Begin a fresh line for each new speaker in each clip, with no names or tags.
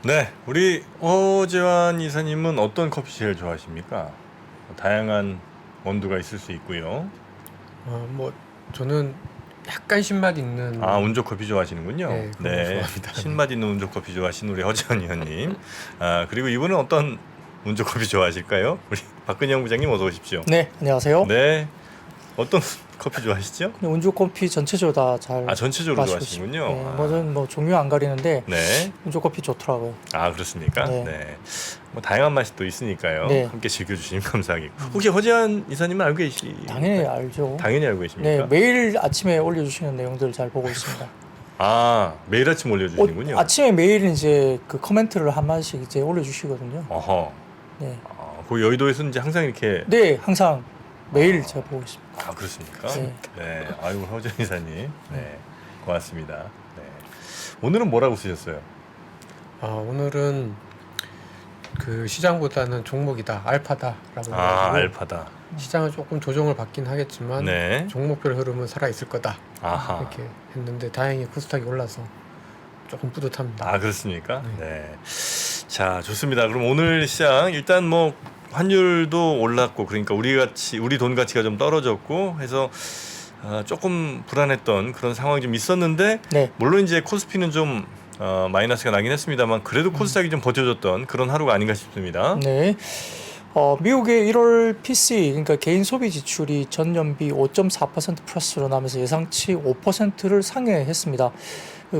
네, 우리 허재환 이사님은 어떤 커피 제일 좋아하십니까? 다양한 원두가 있을 수 있고요.
뭐 저는 약간 신맛 있는
운조 커피 좋아하시는군요.
네, 그런 거 좋아합니다.
신맛 있는 운조 커피 좋아하시는 우리 허재환 의원님. 그리고 이분은 어떤 운조 커피 좋아하실까요? 우리 박근영 부장님 어서 오십시오.
네, 안녕하세요.
네, 어떤 커피 좋아하시죠?
운주 커피 전체적으로 다 잘
전체적으로
마시고
좋아하시는군요.
네, 저는 뭐 종류 안 가리는데
네.
운주 커피 좋더라고요.
그렇습니까?
네.
네. 뭐 다양한 맛이 또 있으니까요.
네.
함께 즐겨주시면 감사하겠고. 혹시 허재환 이사님은 알고 계시?
당연히 알죠.
당연히 알고
네,
계십니까?
매일 아침에 올려주시는 내용들 잘 보고 있습니다.
매일 아침 올려주시는군요.
아침에 매일 이제 그 코멘트를 한 마디씩 이제 올려주시거든요.
어허.
네,
그 여의도에서는 이제 항상 이렇게.
네, 항상 매일 제가 보고 있습니다.
그렇습니까?
네.
네. 아이고 허재환 이사님. 네. 고맙습니다. 네. 오늘은 뭐라고 쓰셨어요?
오늘은 그 시장보다는 종목이다, 알파다라고 해가지고
알파다.
시장은 조금 조정을 받긴 하겠지만
네.
종목별 흐름은 살아 있을 거다
아하.
이렇게 했는데 다행히 코스닥이 올라서 조금 뿌듯합니다.
그렇습니까? 네. 자, 좋습니다. 그럼 오늘 시장 일단 뭐 환율도 올랐고 그러니까 우리 돈 가치가 좀 떨어졌고 해서 조금 불안했던 그런 상황이 좀 있었는데
네,
물론 이제 코스피는 좀 마이너스가 나긴 했습니다만 그래도 코스닥이 좀 버텨줬던 그런 하루가 아닌가 싶습니다.
네. 미국의 1월 PCE, 그러니까 개인 소비 지출이 전년비 5.4% 플러스로 나면서 예상치 5%를 상회했습니다.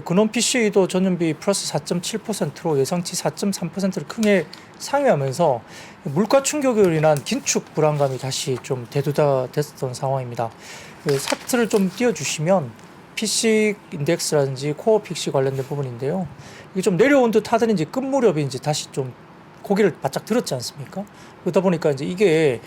근원 PCE도 전년비 플러스 4.7%로 예상치 4.3%를 크게 상회하면서 물가 충격으로 인한 긴축 불안감이 다시 좀 대두됐던 상황입니다. 차트를 좀 띄워주시면 PC 인덱스라든지 코어 픽시 관련된 부분인데요. 이게 좀 내려온 듯 하더니 이제 끝 무렵에 이제 다시 좀 고개를 바짝 들었지 않습니까? 그러다 보니까 이제 이게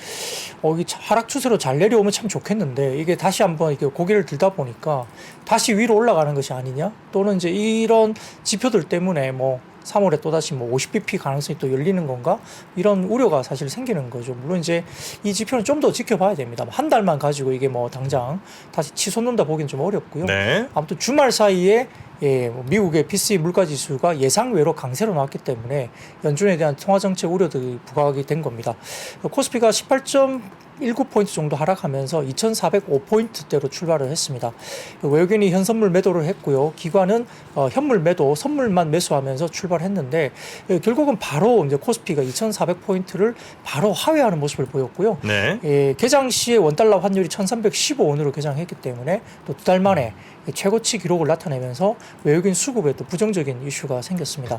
이 하락 추세로 잘 내려오면 참 좋겠는데 이게 다시 한번 이렇게 고개를 들다 보니까 다시 위로 올라가는 것이 아니냐? 또는 이제 이런 지표들 때문에 뭐 3월에 또다시 뭐 50bp 가능성이 또 열리는 건가? 이런 우려가 사실 생기는 거죠. 물론 이제 이 지표는 좀 더 지켜봐야 됩니다. 한 달만 가지고 이게 뭐 당장 다시 치솟는다 보기는 좀 어렵고요.
네.
아무튼 주말 사이에 미국의 PCE 물가지수가 예상외로 강세로 나왔기 때문에 연준에 대한 통화정책 우려들이 부각이 된 겁니다. 코스피가 18.19포인트 정도 하락하면서 2,405포인트대로 출발을 했습니다. 외국인이 현선물 매도를 했고요. 기관은 현물 매도, 선물만 매수하면서 출발했는데 결국은 바로 이제 코스피가 2,400포인트를 바로 하회하는 모습을 보였고요.
네.
개장 시에 원달러 환율이 1,315원으로 개장했기 때문에 또 두 달 만에 최고치 기록을 나타내면서 외국인 수급에 또 부정적인 이슈가 생겼습니다.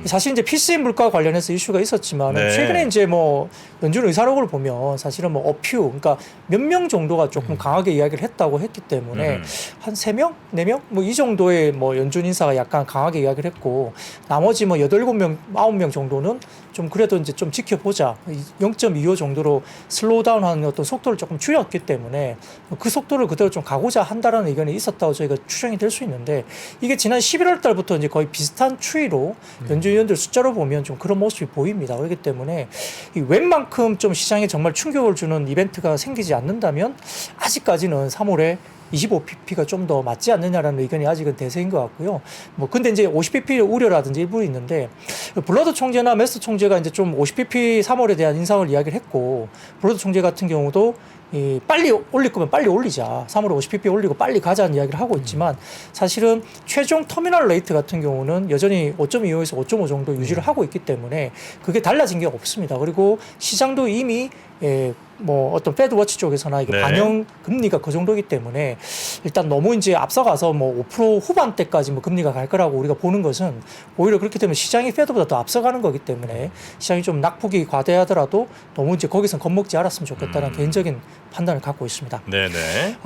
사실 이제 PCE 물가 관련해서 이슈가 있었지만
네.
최근에 이제 뭐 연준 의사록을 보면 사실은 뭐 어퓨, 그러니까 몇 명 정도가 조금 강하게 이야기를 했다고 했기 때문에 한 3명, 4명 뭐 이 정도의 뭐 연준 인사가 약간 강하게 이야기를 했고 나머지 뭐 8, 7명, 9명 정도는 좀 그래도 이제 좀 지켜보자. 0.25 정도로 슬로우다운하는 어떤 속도를 조금 줄였기 때문에 그 속도를 그대로 좀 가고자 한다라는 의견이 있었다고 저희가 추정이 될 수 있는데 이게 지난 11월 달부터 이제 거의 비슷한 추이로 연준위원들 숫자로 보면 좀 그런 모습이 보입니다. 그렇기 때문에 이 웬만큼 좀 시장에 정말 충격을 주는 이벤트가 생기지 않는다면 아직까지는 3월에 25pp가 좀 더 맞지 않느냐라는 의견이 아직은 대세인 것 같고요. 뭐 근데 이제 50pp 우려라든지 일부 있는데 블러드 총재나 메스 총재가 이제 좀 50pp 3월에 대한 인상을 이야기를 했고 블러드 총재 같은 경우도 빨리 올릴 거면 빨리 올리자. 3월에 50pp 올리고 빨리 가자는 이야기를 하고 있지만 사실은 최종 터미널 레이트 같은 경우는 여전히 5.25에서 5.5 정도 유지를 하고 있기 때문에 그게 달라진 게 없습니다. 그리고 시장도 이미 뭐 어떤 패드워치 쪽에서나 이게 반영 금리가 그 정도이기 때문에 일단 너무 이제 앞서가서 뭐 5% 후반대까지 뭐 금리가 갈 거라고 우리가 보는 것은 오히려 그렇기 때문에 시장이 패드보다 더 앞서가는 거기 때문에 시장이 좀 낙폭이 과대하더라도 너무 이제 거기서 겁먹지 않았으면 좋겠다는 개인적인 판단을 갖고 있습니다.
네네.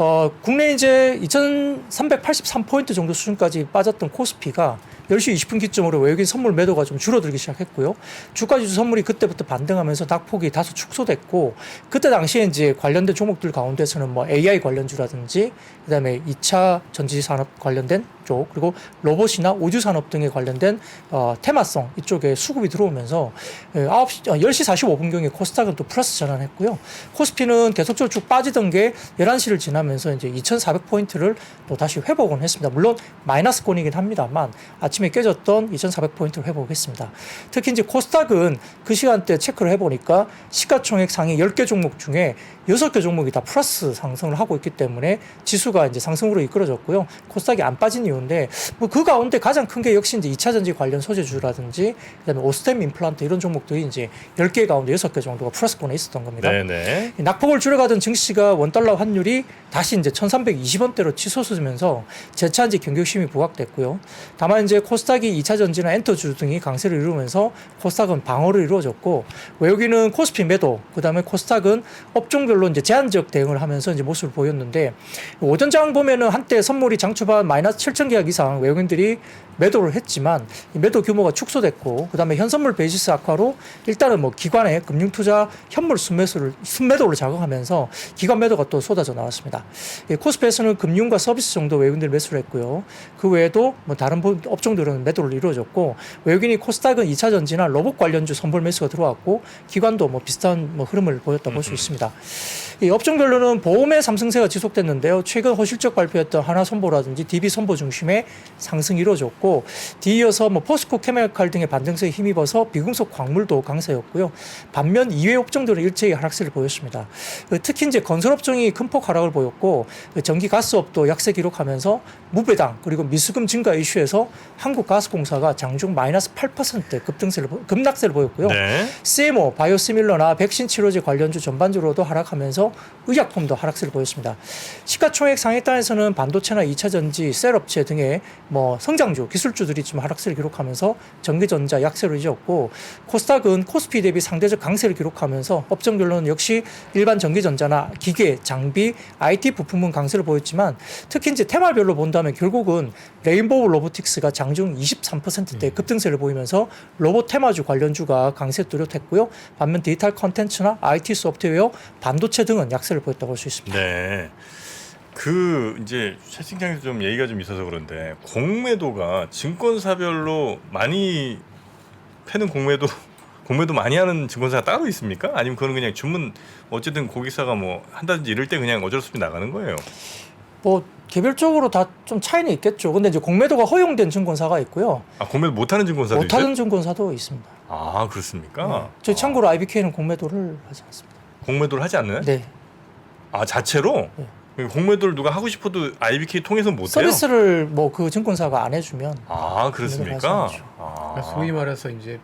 국내 이제 2,383포인트 정도 수준까지 빠졌던 코스피가 10시 20분 기점으로 외국인 선물 매도가 좀 줄어들기 시작했고요. 주가지수 선물이 그때부터 반등하면서 낙폭이 다소 축소됐고 그때 당시에 이제 관련된 종목들 가운데서는 뭐 AI 관련주라든지 그다음에 2차 전지 산업 관련된 쪽 그리고 로봇이나 우주 산업 등에 관련된 테마성 이쪽에 수급이 들어오면서 10시 45분경에 코스닥은 또 플러스 전환했고요. 코스피는 계속적으로 쭉 빠지던 게 11시를 지나면서 이제 2,400포인트를 또 다시 회복은 했습니다. 물론 마이너스권이긴 합니다만 아침 아침에 깨졌던 2,400포인트를 회복했습니다. 특히 이제 코스닥은 그 시간대 체크를 해보니까 시가총액 상위 10개 종목 중에 6개 종목이 다 플러스 상승을 하고 있기 때문에 지수가 이제 상승으로 이끌어졌고요. 코스닥이 안 빠진 이유인데 뭐 그 가운데 가장 큰 게 역시 이제 2차 전지 관련 소재주라든지 그다음에 오스템 임플란트 이런 종목들이 이제 10개 가운데 6개 정도가 플러스권에 있었던 겁니다.
네네.
낙폭을 줄여가던 증시가 원달러 환율이 다시 이제 1,320원대로 치솟으면서 재차 이제 경계심이 부각됐고요. 다만 이제 코스닥이 2차 전지나 엔터주 등이 강세를 이루면서 코스닥은 방어를 이루어졌고 외국인은 코스피 매도, 그다음에 코스닥은 업종별로 이제 제한적 대응을 하면서 이제 모습을 보였는데 오전장 보면은 한때 선물이 장초반 마이너스 7천 계약 이상 외국인들이 매도를 했지만 이 매도 규모가 축소됐고 그다음에 현선물 베이시스 악화로 일단은 뭐 기관의 금융투자 현물 순매도를 자극하면서 기관 매도가 또 쏟아져 나왔습니다. 코스피에서는 금융과 서비스 정도 외국인들 매수를 했고요. 그 외에도 뭐 다른 업종들은 매도를 이루어졌고 외국인이 코스닥은 2차 전지나 로봇 관련주 선별 매수가 들어왔고 기관도 뭐 비슷한 뭐 흐름을 보였다 볼 수 있습니다. 이 업종별로는 보험의 상승세가 지속됐는데요. 최근 호실적 발표했던 하나선보라든지 DB선보 중심의 상승이 이루어졌고 뒤이어서 뭐 포스코 케미칼 등의 반등세에 힘입어서 비금속 광물도 강세였고요. 반면 이외 업종들은 일제히 하락세를 보였습니다. 특히 이제 건설업종이 큰 폭 하락을 보였고 전기가스업도 약세 기록하면서 무배당 그리고 미수금 증가 이슈에서 한국가스공사가 장중 마이너스 8% 급락세를 보였고요.
네.
CMO, 바이오시밀러나 백신 치료제 관련주 전반적으로도 하락하면서 의약품도 하락세를 보였습니다. 시가총액 상위단에서는 반도체나 2차 전지, 셀업체 등의 뭐 성장주, 기술주들이 좀 하락세를 기록하면서 전기전자 약세로 이어졌고 코스닥은 코스피 대비 상대적 강세를 기록하면서 업종별로는 역시 일반 전기전자나 기계, 장비, IT 부품은 강세를 보였지만 특히 이제 테마별로 본다면 결국은 레인보우 로보틱스가 장중 23%대 급등세를 보이면서 로봇 테마주 관련주가 강세 뚜렷했고요. 반면 디지털 컨텐츠나 IT 소프트웨어, 반도체 등은 약세를 보였다고 볼 수 있습니다.
네. 그 이제 채팅창에서 좀 얘기가 좀 있어서 그런데 공매도가 증권사별로 많이 패는 공매도 많이 하는 증권사가 따로 있습니까? 아니면 그건 그냥 주문 어쨌든 고객사가 뭐 한다든지 이럴 때 그냥 어쩔 수 없이 나가는 거예요?
뭐 개별적으로 다 좀 차이는 있겠죠. 근데 이제 공매도가 허용된 증권사가 있고요.
아 공매도 못하는 증권사도
못하는
있어요?
증권사도 있습니다.
아 그렇습니까?
저희 참고로 IBK는 공매도를 하지 않습니다.
공매도를 하지 않나요?
네.
아 자체로?
네.
공매도를 누가 하고 싶어도 IBK 통해서 못 해요?
서비스를 뭐 그 증권사가 안 해주면
아 그렇습니까?
공매도를
아.
소위 말해서 이제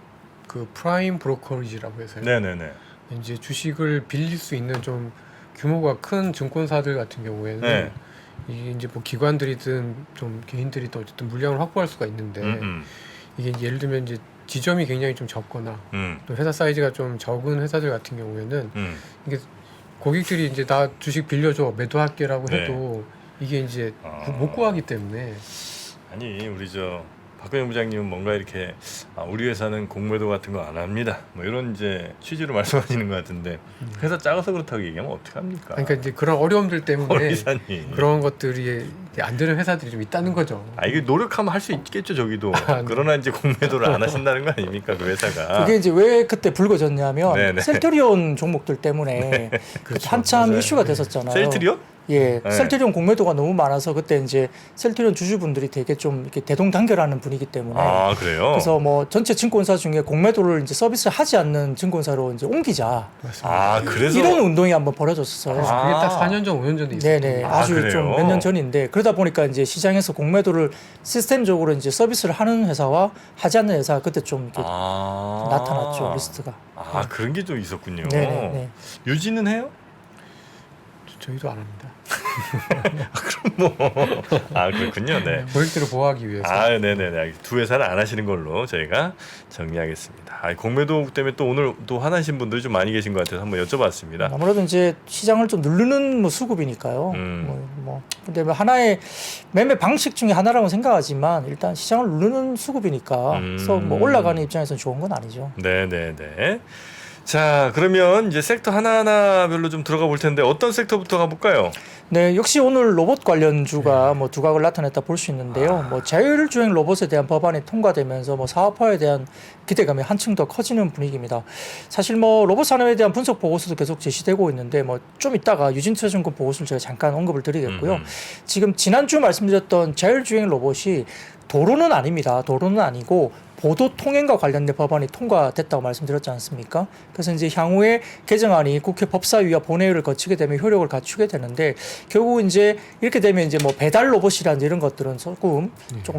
그 프라임 브로커리지라고 해서요.
네네네.
이제 주식을 빌릴 수 있는 좀 규모가 큰 증권사들 같은 경우에는
네.
이게 이제 뭐 기관들이든 좀 개인들이든 어쨌든 물량을 확보할 수가 있는데 이게 이제 예를 들면 이제 지점이 굉장히 좀 적거나 또 회사 사이즈가 좀 적은 회사들 같은 경우에는 이게 고객들이 이제 나 주식 빌려줘 매도할게라고
네.
해도 이게 이제 못 구하기 때문에
아니 우리 저 박근영 부장님은 뭔가 이렇게 우리 회사는 공매도 같은 거 안 합니다. 뭐 이런 이제 취지로 말씀하시는 것 같은데 회사 작아서 그렇다고 얘기하면 어떻게 합니까?
그러니까 이제 그런 어려움들 때문에
이사님.
그런 것들이 이제 안 되는 회사들이 좀 있다는 거죠.
아 이게 노력하면 할 수 있겠죠 저기도.
네.
그러나 이제 공매도를 안 하신다는 거 아닙니까 그 회사가?
그게 이제 왜 그때 불거졌냐면
네네.
셀트리온 종목들 때문에
그렇죠.
한참
맞아요.
이슈가 됐었잖아요.
셀트리온?
예,
네.
셀트리온 공매도가 너무 많아서 그때 이제 셀트리온 주주분들이 되게 좀 이렇게 대동단결하는 분위기 때문에
아 그래요?
그래서 뭐 전체 증권사 중에 공매도를 이제 서비스 하지 않는 증권사로 이제 옮기자
맞습니다.
아 그래서
이런 운동이 한번 벌어졌었어요.
그래서 그게 딱 4년 전, 5년 전에 있었어요.
네네,
아,
아주
그래요?
좀 몇 년 전인데 그러다 보니까 이제 시장에서 공매도를 시스템적으로 이제 서비스를 하는 회사와 하지 않는 회사 그때 좀 이렇게 나타났죠 리스트가.
아 그런 게 좀 있었군요.
네네.
유지는 해요?
저희도 안 합니다.
아 그렇군요. 네.
고객들을 보호하기 위해서.
아, 네네네. 두 회사를 안 하시는 걸로 저희가 정리하겠습니다. 공매도 때문에 또 오늘 또 화나신 분들이 좀 많이 계신 것 같아서 한번 여쭤봤습니다.
아무래도 이제 시장을 좀 누르는 뭐 수급이니까요. 근데 뭐 하나의 매매 방식 중에 하나라고 생각하지만 일단 시장을 누르는 수급이니까 그래서 뭐 올라가는 입장에서는 좋은 건 아니죠.
네네네. 자 그러면 이제 섹터 하나하나별로 좀 들어가 볼 텐데 어떤 섹터부터 가볼까요?
네, 역시 오늘 로봇 관련주가 뭐 두각을 나타냈다 볼 수 있는데요. 뭐 자율주행 로봇에 대한 법안이 통과되면서 뭐 사업화에 대한 기대감이 한층 더 커지는 분위기입니다. 사실 뭐 로봇 산업에 대한 분석 보고서도 계속 제시되고 있는데 뭐 좀 이따가 유진투자증권 보고서를 제가 잠깐 언급을 드리겠고요. 지금 지난주 말씀드렸던 자율주행 로봇이 도로는 아닙니다. 도로는 아니고 보도 통행과 관련된 법안이 통과됐다고 말씀드렸지 않습니까? 그래서 이제 향후에 개정안이 국회 법사위와 본회의를 거치게 되면 효력을 갖추게 되는데 결국 이제 이렇게 되면 이제 뭐 배달 로봇이라든지 이런 것들은 조금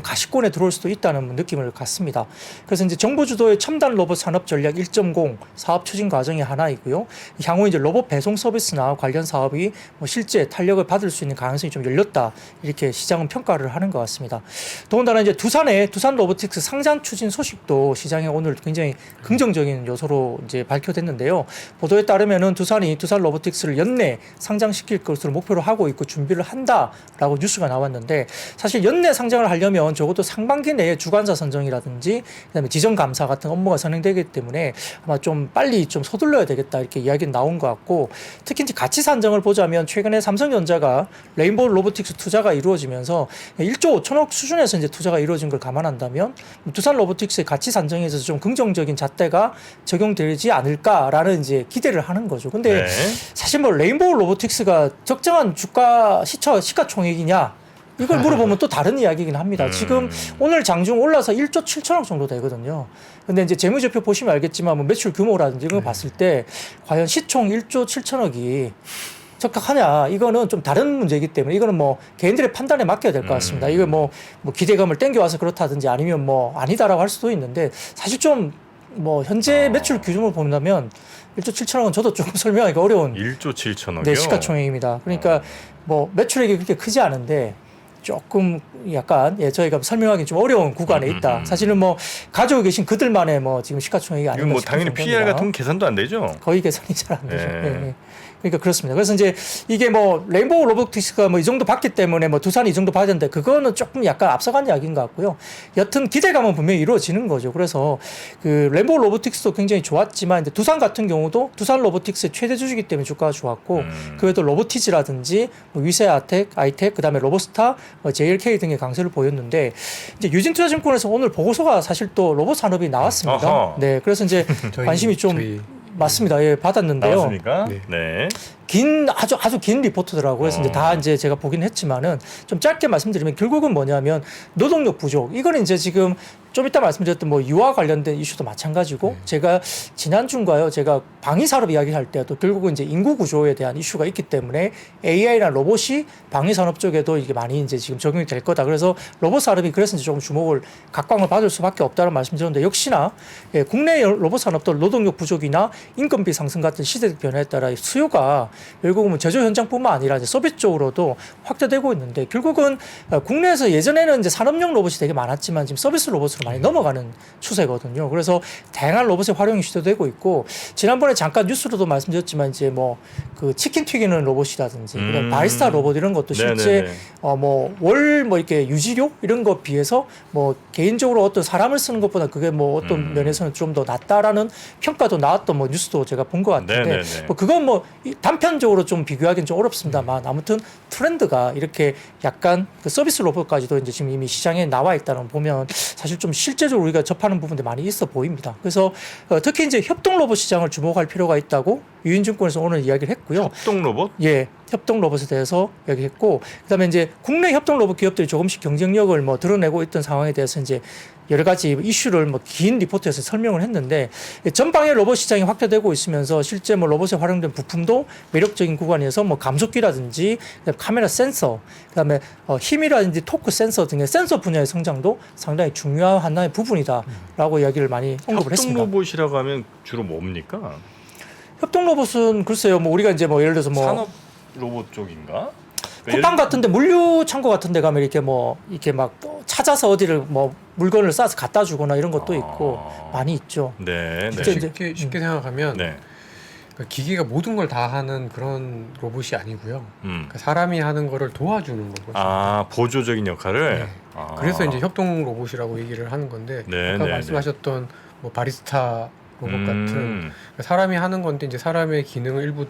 가시권에 들어올 수도 있다는 느낌을 갖습니다. 그래서 이제 정부 주도의 첨단 로봇 산업 전략 1.0 사업 추진 과정의 하나이고요. 향후 이제 로봇 배송 서비스나 관련 사업이 뭐 실제 탄력을 받을 수 있는 가능성이 좀 열렸다 이렇게 시장은 평가를 하는 것 같습니다. 더군다나 이제 두산 로보틱스 상장 추진 소식도 시장에 오늘 굉장히 긍정적인 요소로 이제 발표됐는데요. 보도에 따르면은 두산 로보틱스를 연내 상장시킬 것으로 목표로 하고 있고 준비를 한다라고 뉴스가 나왔는데 사실 연내 상장을 하려면 적어도 상반기 내에 주관사 선정이라든지 그다음에 지정 감사 같은 업무가 선행되기 때문에 아마 좀 빨리 좀 서둘러야 되겠다 이렇게 이야기는 나온 것 같고 특히 이제 가치 산정을 보자면 최근에 삼성전자가 레인보우 로보틱스 투자가 이루어지면서 1조 5천억 수준에서 이제 투자가 이루어진 걸 감안한다면 두산 로보틱스의 가치 산정에 있어서 좀 긍정적인 잣대가 적용되지 않을까라는 이제 기대를 하는 거죠. 근데
네.
사실 뭐 레인보우 로보틱스가 적정한 주가 시가총액이냐 이걸 물어보면 또 다른 이야기이긴 합니다. 지금 오늘 장중 올라서 1조 7천억 정도 되거든요. 근데 이제 재무제표 보시면 알겠지만 뭐 매출 규모라든지 이런 거 봤을 때 과연 시총 1조 7천억이 적합하냐 이거는 좀 다른 문제이기 때문에 이거는 뭐 개인들의 판단에 맡겨야 될 것 같습니다. 이거 뭐 기대감을 땡겨와서 그렇다든지 아니면 뭐 아니다라고 할 수도 있는데 사실 좀 뭐 현재 매출 규모를 본다면 1조 7천억은 저도 조금 설명하기가 어려운
1조 7천억이요?
네, 시가총액입니다. 그러니까 뭐 매출액이 그렇게 크지 않은데 조금 약간 저희가 설명하기 좀 어려운 구간에 있다. 사실은 뭐 가지고 계신 그들만의 뭐 지금 시가총액이 아닌가
이건 뭐
싶은
당연히
정도입니다.
PR 같은 건 계산도 안 되죠?
거의 계산이 잘 안 되죠.
네.
네. 그러니까 그렇습니다. 그래서 이제 이게 뭐 레인보우 로보틱스가 뭐 이 정도 받기 때문에 뭐 두산이 이 정도 받아야 되는데 그거는 조금 약간 앞서간 이야기인 것 같고요. 여튼 기대감은 분명히 이루어지는 거죠. 그래서 그 레인보우 로보틱스도 굉장히 좋았지만 이제 두산 같은 경우도 두산 로보틱스의 최대 주주이기 때문에 주가가 좋았고 그 외에도 로보티즈라든지 뭐 위세아텍, 아이텍, 그다음에 로보스타, JLK 등의 강세를 보였는데 이제 유진투자증권에서 오늘 보고서가 사실 또 로봇 산업이 나왔습니다.
아하.
네, 그래서 이제 관심이 좀 맞습니다. 예, 받았는데요.
나왔습니까?
네.
네.
아주 긴 리포트더라고요. 그래서 이제 다 이제 제가 보긴 했지만은 좀 짧게 말씀드리면 결국은 뭐냐면 노동력 부족. 이거는 이제 지금 좀 이따 말씀드렸던 뭐 유아 관련된 이슈도 마찬가지고 제가 지난주인가요? 제가 방위 산업 이야기할 때도 결국은 이제 인구 구조에 대한 이슈가 있기 때문에 AI나 로봇이 방위 산업 쪽에도 이게 많이 이제 지금 적용이 될 거다. 그래서 로봇 산업이 그래서 이제 조금 주목을 각광을 받을 수밖에 없다는 말씀드렸는데 역시나 국내 로봇 산업도 노동력 부족이나 인건비 상승 같은 시대적 변화에 따라 수요가 결국은 제조 현장뿐만 아니라 이제 서비스 쪽으로도 확대되고 있는데 결국은 국내에서 예전에는 이제 산업용 로봇이 되게 많았지만 지금 서비스 로봇으로 많이 넘어가는 추세거든요. 그래서 다양한 로봇의 활용이 시도되고 있고 지난번에 잠깐 뉴스로도 말씀드렸지만 이제 뭐 그 치킨 튀기는 로봇이라든지 그다음에 바리스타 로봇 이런 것도 실제 뭐 월 뭐 이렇게 유지료 이런 것 비해서 뭐 개인적으로 어떤 사람을 쓰는 것보다 그게 뭐 어떤 면에서는 좀 더 낫다라는 평가도 나왔던 뭐 뉴스도 제가 본 것 같은데 뭐 그건 뭐 단편적으로 좀 비교하기는 좀 어렵습니다만 아무튼 트렌드가 이렇게 약간 그 서비스 로봇까지도 이제 지금 이미 시장에 나와 있다는 걸 보면 사실 좀 실제적으로 우리가 접하는 부분들이 많이 있어 보입니다. 그래서 특히 이제 협동 로봇 시장을 주목할 필요가 있다고 유인증권에서 오늘 이야기를 했고요.
협동 로봇?
예, 협동 로봇에 대해서 이야기했고, 그다음에 이제 국내 협동 로봇 기업들이 조금씩 경쟁력을 뭐 드러내고 있던 상황에 대해서 이제 여러 가지 이슈를 뭐 긴 리포트에서 설명을 했는데 전방의 로봇 시장이 확대되고 있으면서 실제 뭐 로봇에 활용된 부품도 매력적인 구간에서 뭐 감속기라든지 카메라 센서, 그다음에 힘이라든지 토크 센서 등의 센서 분야의 성장도 상당히 중요한 하나의 부분이다라고 이야기를 많이 언급을 했습니다.
협동 로봇이라고 하면 주로 뭡니까?
협동 로봇은 글쎄요, 뭐 우리가 이제 뭐 예를 들어서 뭐
산업 로봇 쪽인가?
쿠팡 같은데 물류 창고 같은데 가면 이렇게 뭐 이렇게 막 찾아서 어디를 뭐 물건을 싸서 갖다 주거나 이런 것도 있고 많이 있죠.
네, 네.
쉽게 생각하면
네.
그러니까 기계가 모든 걸 다 하는 그런 로봇이 아니고요. 그러니까 사람이 하는 거를 도와주는 로봇.
아, 보조적인 역할을.
네.
아.
그래서 이제 협동 로봇이라고 얘기를 하는 건데
네,
아까
네,
말씀하셨던 뭐 바리스타 로봇 같은 그러니까 사람이 하는 건데 이제 사람의 기능을 일부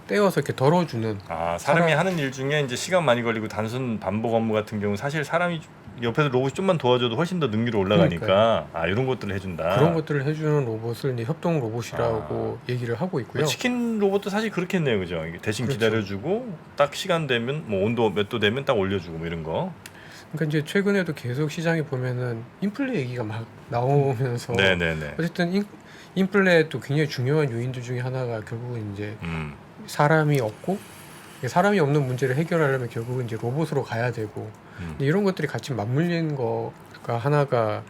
떼어서 이렇게 덜어주는.
아, 사람이 하는 일 중에 이제 시간 많이 걸리고 단순 반복 업무 같은 경우 사실 사람이 옆에서 로봇이 좀만 도와줘도 훨씬 더 능률이 올라가니까
그러니까요.
아, 이런 것들을 해준다.
그런 것들을 해주는 로봇을 이제 협동 로봇이라고 얘기를 하고 있고요.
뭐 치킨 로봇도 사실 그렇겠네요, 그죠? 이게 대신
그렇죠.
기다려주고 딱 시간 되면 뭐 온도 몇 도 되면 딱 올려주고 뭐 이런 거.
그러니까 이제 최근에도 계속 시장에 보면은 인플레 얘기가 막 나오면서
네네네.
어쨌든 인플레도 굉장히 중요한 요인들 중에 하나가 결국은 이제 사람이 없고 사람이 없는 문제를 해결하려면 결국은 이제 로봇으로 가야 되고 근데 이런 것들이 같이 맞물리는 거가 하나가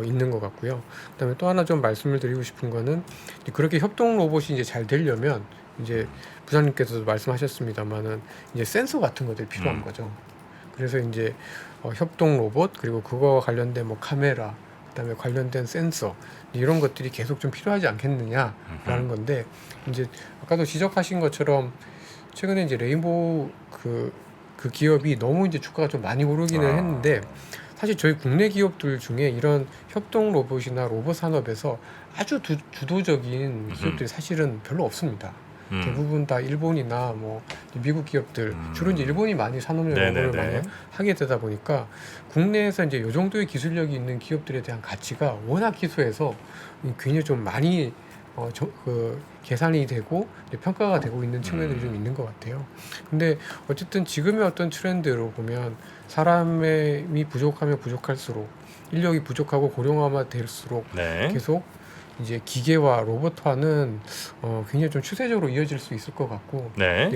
있는 것 같고요. 그다음에 또 하나 좀 말씀을 드리고 싶은 거는 그렇게 협동 로봇이 이제 잘 되려면 이제 부장님께서도 말씀하셨습니다만은 이제 센서 같은 것들이 필요한 거죠. 그래서 이제 협동 로봇 그리고 그거와 관련된 뭐 카메라 그다음에 관련된 센서 이런 것들이 계속 좀 필요하지 않겠느냐라는 건데 이제 아까도 지적하신 것처럼 최근에 이제 레인보우 그 기업이 너무 이제 주가가 좀 많이 오르기는 했는데 사실 저희 국내 기업들 중에 이런 협동 로봇이나 로봇 산업에서 아주 주도적인 기업들이 사실은 별로 없습니다. 대부분 다 일본이나 뭐 미국 기업들 주로 이제 일본이 많이 산업용 연구를 많이 하게 되다 보니까 국내에서 이제 요 정도의 기술력이 있는 기업들에 대한 가치가 워낙 기소해서 굉장히 좀 많이 계산이 되고 평가가 되고 있는 측면들이 좀 있는 것 같아요. 근데 어쨌든 지금의 어떤 트렌드로 보면 사람이 부족하면 부족할수록 인력이 부족하고 고령화가 될수록 계속 이제 기계화, 로봇화는 굉장히 좀 추세적으로 이어질 수 있을 것 같고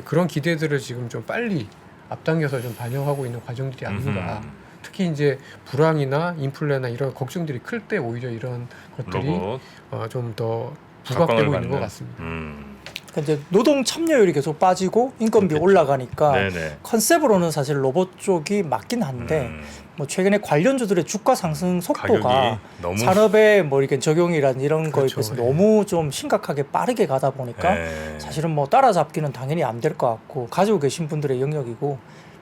그런 기대들을 지금 좀 빨리 앞당겨서 좀 반영하고 있는 과정들이 아닌가. 특히 이제 불황이나 인플레나 이런 걱정들이 클 때 오히려 이런 것들이 좀 더 부각되고 있는 것 같습니다.
그러니까 이제 노동 참여율이 계속 빠지고 인건비 올라가니까 컨셉으로는 사실 로봇 쪽이 맞긴 한데 뭐 최근에 관련주들의 주가 상승 속도가 산업의 뭐 이렇게 적용이란 이런 거에 비해서 너무 좀 심각하게 빠르게 가다 보니까 사실은 뭐 따라잡기는 당연히 안 될 것 같고 가지고 계신 분들의 영역이고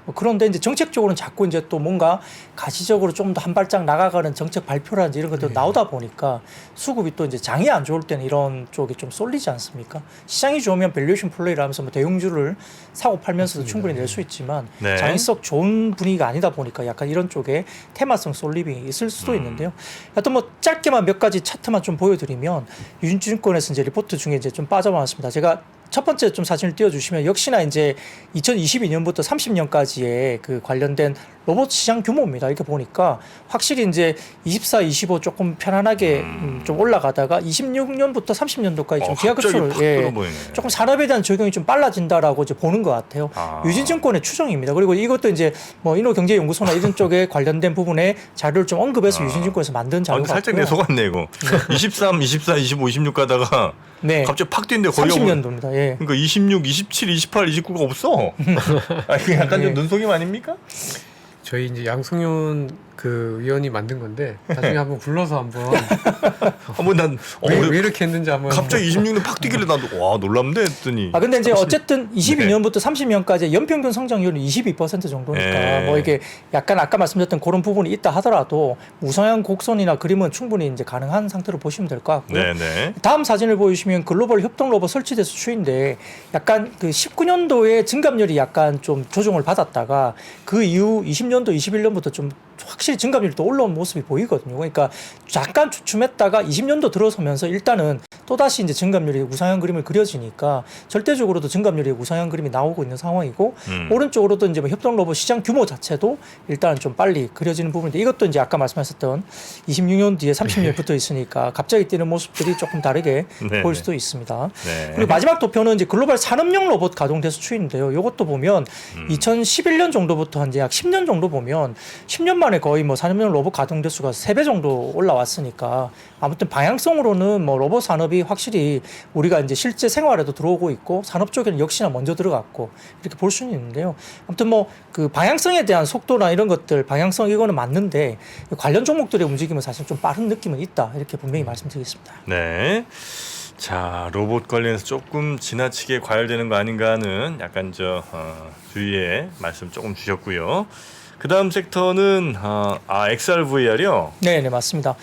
뭐 그런데 이제 정책적으로는 자꾸 이제 또 뭔가 가시적으로 좀 더 한 발짝 나가가는 정책 발표라든지 이런 것들 나오다 보니까 수급이 또 이제 장이 안 좋을 때는 이런 쪽이 좀 쏠리지 않습니까? 시장이 좋으면 밸류에이션 플레이를 하면서 뭐 대형주를 사고 팔면서도 충분히 낼 수 있지만 장이 썩 좋은 분위기가 아니다 보니까 약간 이런 쪽에 테마성 쏠림이 있을 수도 있는데요. 하여튼 뭐 짧게만 몇 가지 차트만 좀 보여드리면 유진증권에서 이제 리포트 중에 이제 좀 빠져나왔습니다. 제가 첫 번째 좀 사진을 띄워주시면 역시나 이제 2022년부터 30년까지의 그 관련된 로봇 시장 규모입니다. 이렇게 보니까 확실히 이제 24, 25 조금 편안하게 좀 올라가다가 26년부터 30년도까지 좀 기하급수를 조금 산업에 대한 적용이 좀 빨라진다라고 이제 보는 것 같아요. 유진증권의 추정입니다. 그리고 이것도 이제 뭐 인호경제연구소나 이런 쪽에 관련된 부분에 자료를 좀 언급해서 유진증권에서 만든 자료 같고요.
살짝 내 속았네 이거. 23, 24, 25, 26 가다가 갑자기 팍 뛰는데 거의
30년도입니다.
그러니까 26, 27, 28, 29가 없어. 이게 약간 좀 눈속임 아닙니까?
저희 이제 양승윤 그 위원이 만든 건데 나중에 한번 불러서 한번
난
왜 이렇게 했는지 한번
갑자기 26년 팍 뛰길래 나도 와 놀랍네 했더니
근데 이제 어쨌든 22년부터 30년까지 연평균 성장률은 22% 정도니까 뭐 이게 약간 아까 말씀드렸던 그런 부분이 있다 하더라도 우상향 곡선이나 그림은 충분히 이제 가능한 상태로 보시면 될 것 같고요. 다음 사진을 보여주시면 글로벌 협동 로봇 설치돼서 추인데 약간 그 19년도에 증감률이 약간 좀 조정을 받았다가 그 이후 20년도 21년부터 좀 확실히 증감률이 또 올라온 모습이 보이거든요. 그러니까 잠깐 주춤했다가 20년도 들어서면서 일단은 또다시 이제 증감률이 우상향 그림을 그려지니까 절대적으로도 증감률이 우상향 그림이 나오고 있는 상황이고 오른쪽으로도 이제 뭐 협동 로봇 시장 규모 자체도 일단은 좀 빨리 그려지는 부분인데 이것도 이제 아까 말씀하셨던 26년 뒤에 30년 붙어 있으니까 갑자기 뛰는 모습들이 조금 다르게 보일 수도 있습니다. 그리고 마지막 도표는 이제 글로벌 산업용 로봇 가동돼서 추인데요. 이것도 보면 2011년 정도부터 이제 약 10년 정도 보면 10년 만에 거의 뭐 산업용 로봇 가동 대수가 3배 정도 올라왔으니까 아무튼 방향성으로는 뭐 로봇 산업이 확실히 우리가 이제 실제 생활에도 들어오고 있고 산업 쪽에는 역시나 먼저 들어갔고 이렇게 볼 수는 있는데요. 아무튼 뭐 그 방향성에 대한 속도나 이런 것들 방향성 이거는 맞는데 관련 종목들의 움직임은 사실 좀 빠른 느낌은 있다 이렇게 분명히 말씀드리겠습니다.
네. 자, 로봇 관련해서 조금 지나치게 과열되는 거 아닌가 하는 약간 주의의 말씀 조금 주셨고요. 그 다음 섹터는 XR/VR이요?
네, 맞습니다.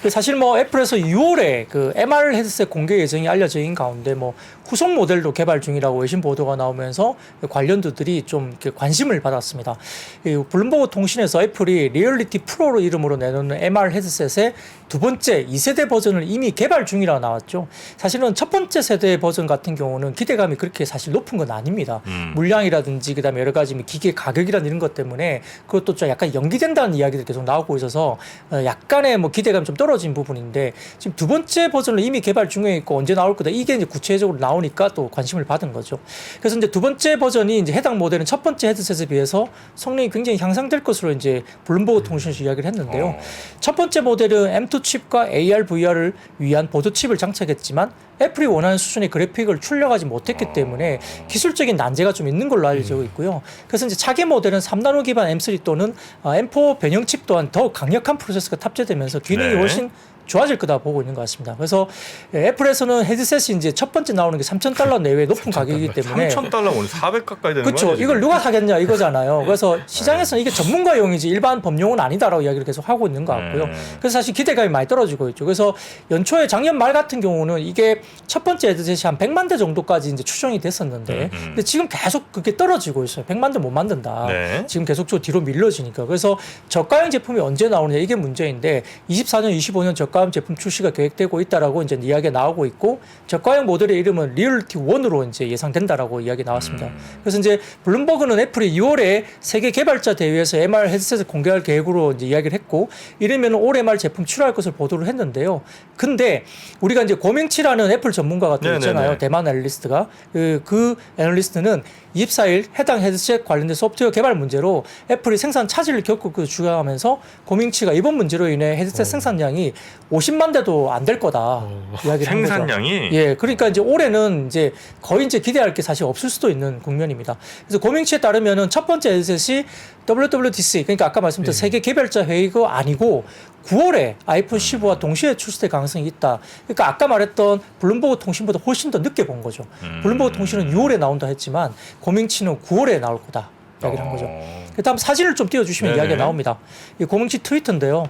사실 뭐 애플에서 6월에 그 MR 헤드셋 공개 예정이 알려져 있는 가운데 뭐 후속 모델도 개발 중이라고 외신 보도가 나오면서 관련주들이 좀 관심을 받았습니다. 블룸버그 통신에서 애플이 리얼리티 프로로 이름으로 내놓는 MR 헤드셋의 두 번째 2세대 버전을 이미 개발 중이라 나왔죠. 사실은 첫 번째 세대 버전 같은 경우는 기대감이 그렇게 사실 높은 건 아닙니다. 물량이라든지 그다음에 여러 가지 기계 가격이라는 이런 것 때문에 그것도 좀 약간 연기된다는 이야기들이 계속 나오고 있어서 약간의 뭐 기대감이 좀 떨어진 부분인데 지금 두 번째 버전을 이미 개발 중에 있고 언제 나올 거다 이게 이제 구체적으로 나오니까 또 관심을 받은 거죠. 그래서 이제 두 번째 버전이 이제 해당 모델은 첫 번째 헤드셋에 비해서 성능이 굉장히 향상될 것으로 이제 블룸버그 통신에서 이야기를 했는데요. 첫 번째 모델은 M2 칩과 AR, VR을 위한 보드 칩을 장착했지만 애플이 원하는 수준의 그래픽을 출력하지 못했기 때문에 기술적인 난제가 좀 있는 걸로 알려지고 있고요. 그래서 이제 차기 모델은 3나노 기반 M3 또는 M4 변형 칩 또한 더욱 강력한 프로세서가 탑재되면서 기능이
네.
훨씬 좋아질 거다 보고 있는 것 같습니다. 그래서 애플에서는 헤드셋이 이제 첫 번째 나오는 게 $3,000 내외 높은 가격이기 때문에
$3,000 오늘 400 가까이 되는
그렇죠.
거예요.
이걸 누가 사겠냐 이거잖아요. 그래서 시장에서는 이게 전문가용이지 일반 범용은 아니다라고 이야기를 계속 하고 있는 것 같고요. 그래서 사실 기대감이 많이 떨어지고 있죠. 그래서 연초에 작년 말 같은 경우는 이게 첫 번째 헤드셋이 한 100만 대 정도까지 이제 추정이 됐었는데 근데 지금 계속 그게 떨어지고 있어요. 100만 대 못 만든다.
네.
지금 계속적으로 뒤로 밀려지니까. 그래서 저가형 제품이 언제 나오느냐 이게 문제인데 24년, 25년 저가형 제품 출시가 계획되고 있다라고 이제 이야기가 나오고 있고 저가형 모델의 이름은 리얼리티 1으로 이제 예상된다라고 이야기 나왔습니다. 그래서 이제 블룸버그는 애플이 2월에 세계 개발자 대회에서 MR 헤드셋을 공개할 계획으로 이제 이야기를 했고 이르면 올해 말 제품 출하할 것을 보도를 했는데요. 근데 우리가 이제 고명치라는 애플 전문가가 또 있잖아요. 대만 애널리스트가 그 애널리스트는 24일 해당 헤드셋 관련된 소프트웨어 개발 문제로 애플이 생산 차질을 겪고 주장하면서 고명치가 이번 문제로 인해 헤드셋 생산량이 50만 대도 안 될 거다 이야기를 한 거죠.
생산량이
예, 그러니까 이제 올해는 이제 거의 이제 기대할 게 사실 없을 수도 있는 국면입니다. 그래서 고명치에 따르면은 첫 번째 헤드셋이 WWDC 그러니까 아까 말씀드린 세계 개발자 회의가 아니고 9월에 아이폰 15와 동시에 출시될 가능성이 있다. 그러니까 아까 말했던 블룸버그 통신보다 훨씬 더 늦게 본 거죠. 블룸버그 통신은 6월에 나온다 했지만 고명치는 9월에 나올 거다 이야기를 한 거죠. 그다음 사진을 좀 띄워주시면
네네.
이야기가 나옵니다. 이 고명치 트위터인데요.